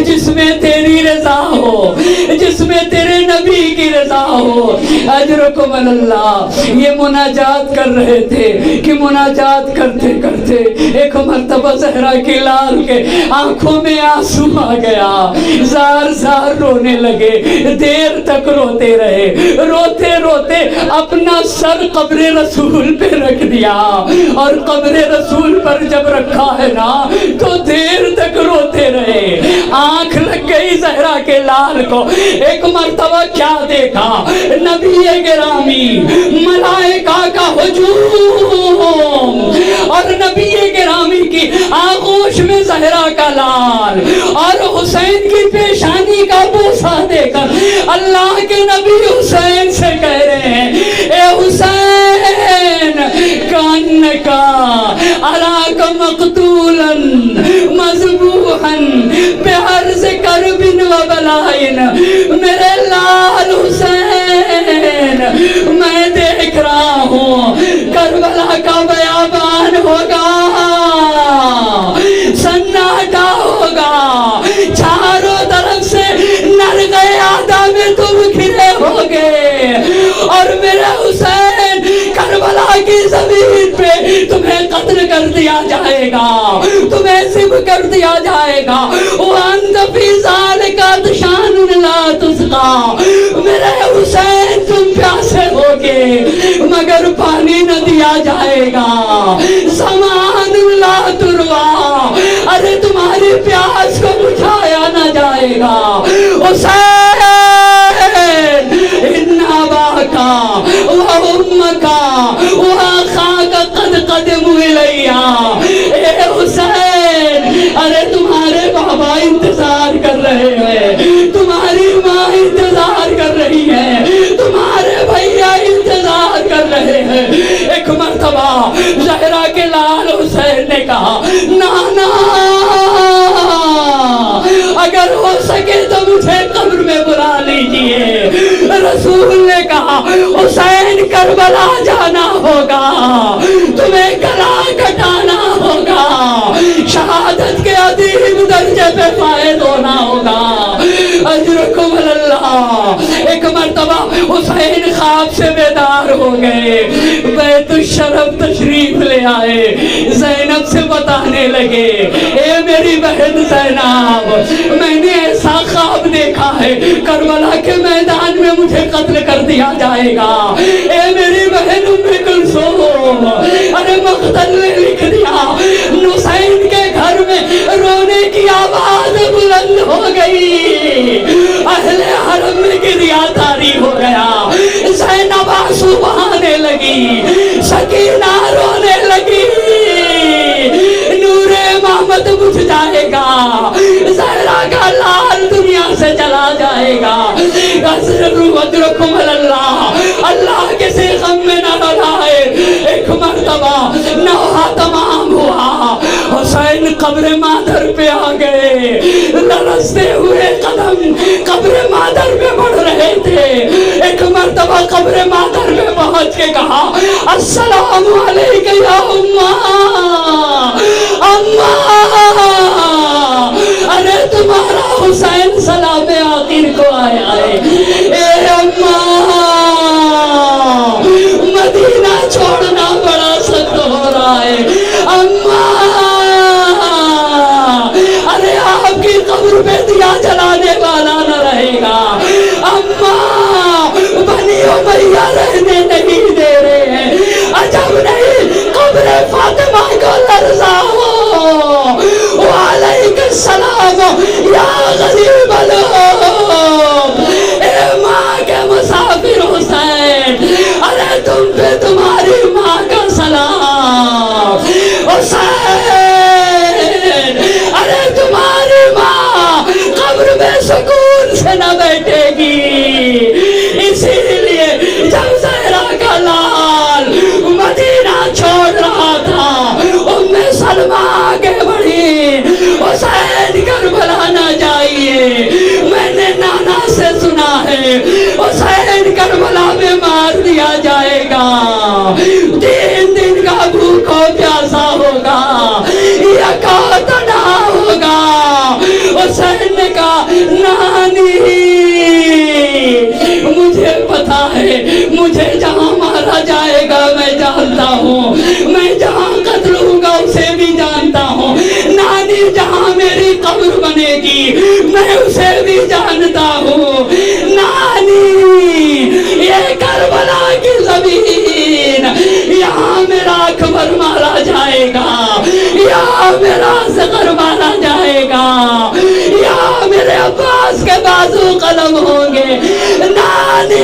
جس میں تیری رضا ہو, جس میں تیرے نبی کی رضا ہو. اجرکم اللہ. یہ مناجات کر رہے تھے کہ مناجات کرتے کرتے ایک مرتبہ زہرا کی لال کے آنکھوں میں آنسو آ گیا. زار زار رونے لگے, دیر تک روتے رہے. روتے روتے اپنا سر قبر رسول پہ رکھ دیا, اور قبر رسول پر جب رکھا ہے نا تو دیر تک روتے رہے. آنکھ لگ گئی زہرا کے لال کو. ایک مرتبہ کیا دیکھا, نبی گرامی, ملائکہ کا ہجوم, اور نبی گرامی کی آغوش میں زہرا کا لال, اور حسین کی پیشانی کا بوسہ دے کر اللہ کے نبی حسین سے کہہ رہے ہیں اے حسین کانکا اراک مقتولا مذبوحا بعرض کرب و بلائن. میرے لال حسین میں دیکھ رہا ہوں کربلا کا بیابان ہوگا, سناٹا ہوگا, چاروں طرف سے نرغے آدھا میں تم گھرے ہوگے, اور میرے حسین کربلا کی زمین پہ تمہیں قتل کر دیا جائے گا, تمہیں ذبح کر دیا جائے گا. وانت فی ذالک عطشان لا تسقی. میرے حسین تم پیاسے ہوگے مگر پانی نہ دیا جائے گا. سمان لا تروا, ارے تمہاری پیاس کو بجھایا نہ جائے گا. حسین ان اباکا و امکا و اخاک قد قدموا الیہ. اے حسین ارے تمہارے بابا انتظار کر رہے ہیں, تمہاری ماں انتظار کر رہی ہے, تمہارے بھیا انتظار کر رہے ہیں. ایک مرتبہ زہرا کے لال حسین نے کہا نانا اگر ہو سکے تو مجھے قبر میں بلا لیجئے. رسول نے کہا حسین کربلا جانا ہوگا, تمہیں گلا کٹانا ہوگا, شہادت کے عظیم درجے پہ فائد ہونا ہوگا. اجرکم اللہ. ایک مرتبہ مرتبہ حسین خواب سے بیدار ہو گئے، بیت الشرف تشریف لے آئے، زینب سے بتانے لگے، اے میری بہن زینب، میں نے ایسا خواب دیکھا ہے کربلا کے میدان میں مجھے قتل کر دیا جائے گا۔ اے میری بہن ام کلثوم، ارے مقتل نے لکھ دیا، حسین کے گھر میں رونے کی آواز بلند ہو گئی، اہل حرم میں گریا طاری ہو گیا، زینب آنسو بہانے لگی، سکینہ رونے لگی، نور امامت بجھ جائے گا، زہرا کا لال دنیا سے چلا جائے گا، ادرکم اللہ، اللہ کسی غم میں نہ رہائے۔ ایک مرتبہ نوحہ تمام ہوا، حسین قبر مادر پہ آ گئے، لرزتے ہوئے قدم قبر مادر پہ بڑھ رہے تھے، ایک مرتبہ قبر مادر پہ پہنچ کے کہا، السلام علیکم یا اماں، اماں، ارے تمہارا حسین سلام آخر کو آیا ہے، اے اماں، مدینہ چھوڑنا بڑا سخت ہو رہا ہے، اماں، ارے آپ کی قبر پہ دیا جلانے والا نہ رہے گا، اماں، بنی امیہ رہنے نہیں دے رہے ہیں، عجب نہیں قبر فاطمہ کو لرزا ہو، وعلیک السلام یا غریب الام، اے ماں کے مسافر حسین، ارے تم پہ تمہاری ماں کا سلام، حسین، ارے تمہاری ماں قبر میں سکون سے نہ بیٹھے گی، اسی لیے جب زہرا کا لال مدینہ چھوڑ رہا تھا، ام سلمہ آگے بڑھی، حسین کربلا نہ جائیے، میں نے نانا سے سنا ہے حسین کربلا میں مار دیا جائے گا، 3 دن کا بھوکا پیاسا ہوگا، یکا تنہا ہوگا۔ حسین نے کہا، نانی، مجھے پتا ہے مجھے جہاں مارا جائے گا میں جانتا ہوں، میں جہاں قتل ہوں گا اسے بھی جانتا ہوں، نانی جہاں میری قبر بنے گی میں اسے بھی جانتا ہوں، نانی، یہ کربلا کی زمین، یہاں میرا اکبر مارا جائے گا، یہاں میرا اصغر مارا جائے گا، یہاں میرے عباس کے بازو قلم ہوں گے، نانی،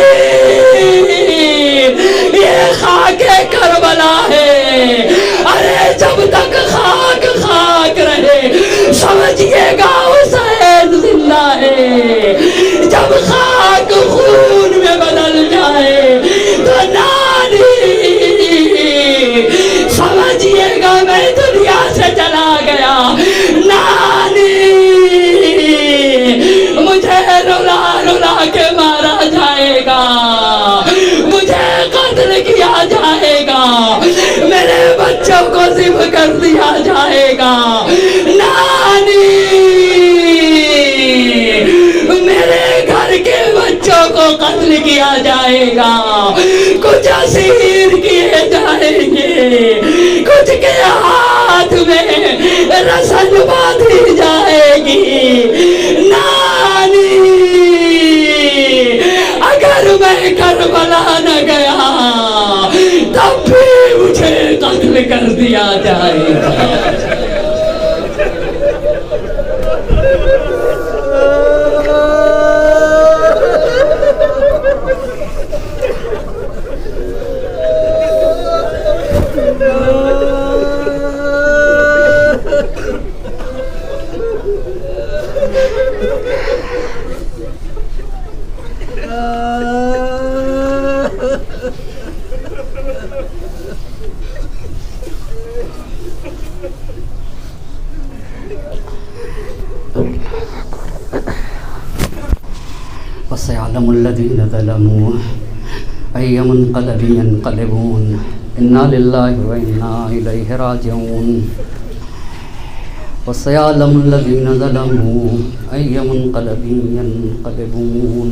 یہ خاک کربلا ہے، ارے جب تک خاک خاک رہے سمجھئے گا حسین زندہ ہے، جب خاک خون میں بدل جائے تو نانی سمجھئے گا میں دنیا سے چلا گیا، نانی، مجھے رلا رلا کے مارا جائے گا، مجھے قتل کیا جائے گا، میرے بچوں کو ذبح کر دیا جائے گا، نانی، میرے گھر کے بچوں کو قتل کیا جائے گا، کچھ اسیر کیے جائیں گے، کچھ کے ہاتھ میں رسن باندھی جائے گی، نانی، اگر میں کربلا نہ گیا تب بھی مجھے قتل کر دیا جائے گا۔ وسيعلم الذين ظلموا أي منقلب ينقلبون إنا لله وإنا إليه راجعون وسيعلم الذين ظلموا أي منقلب ينقلبون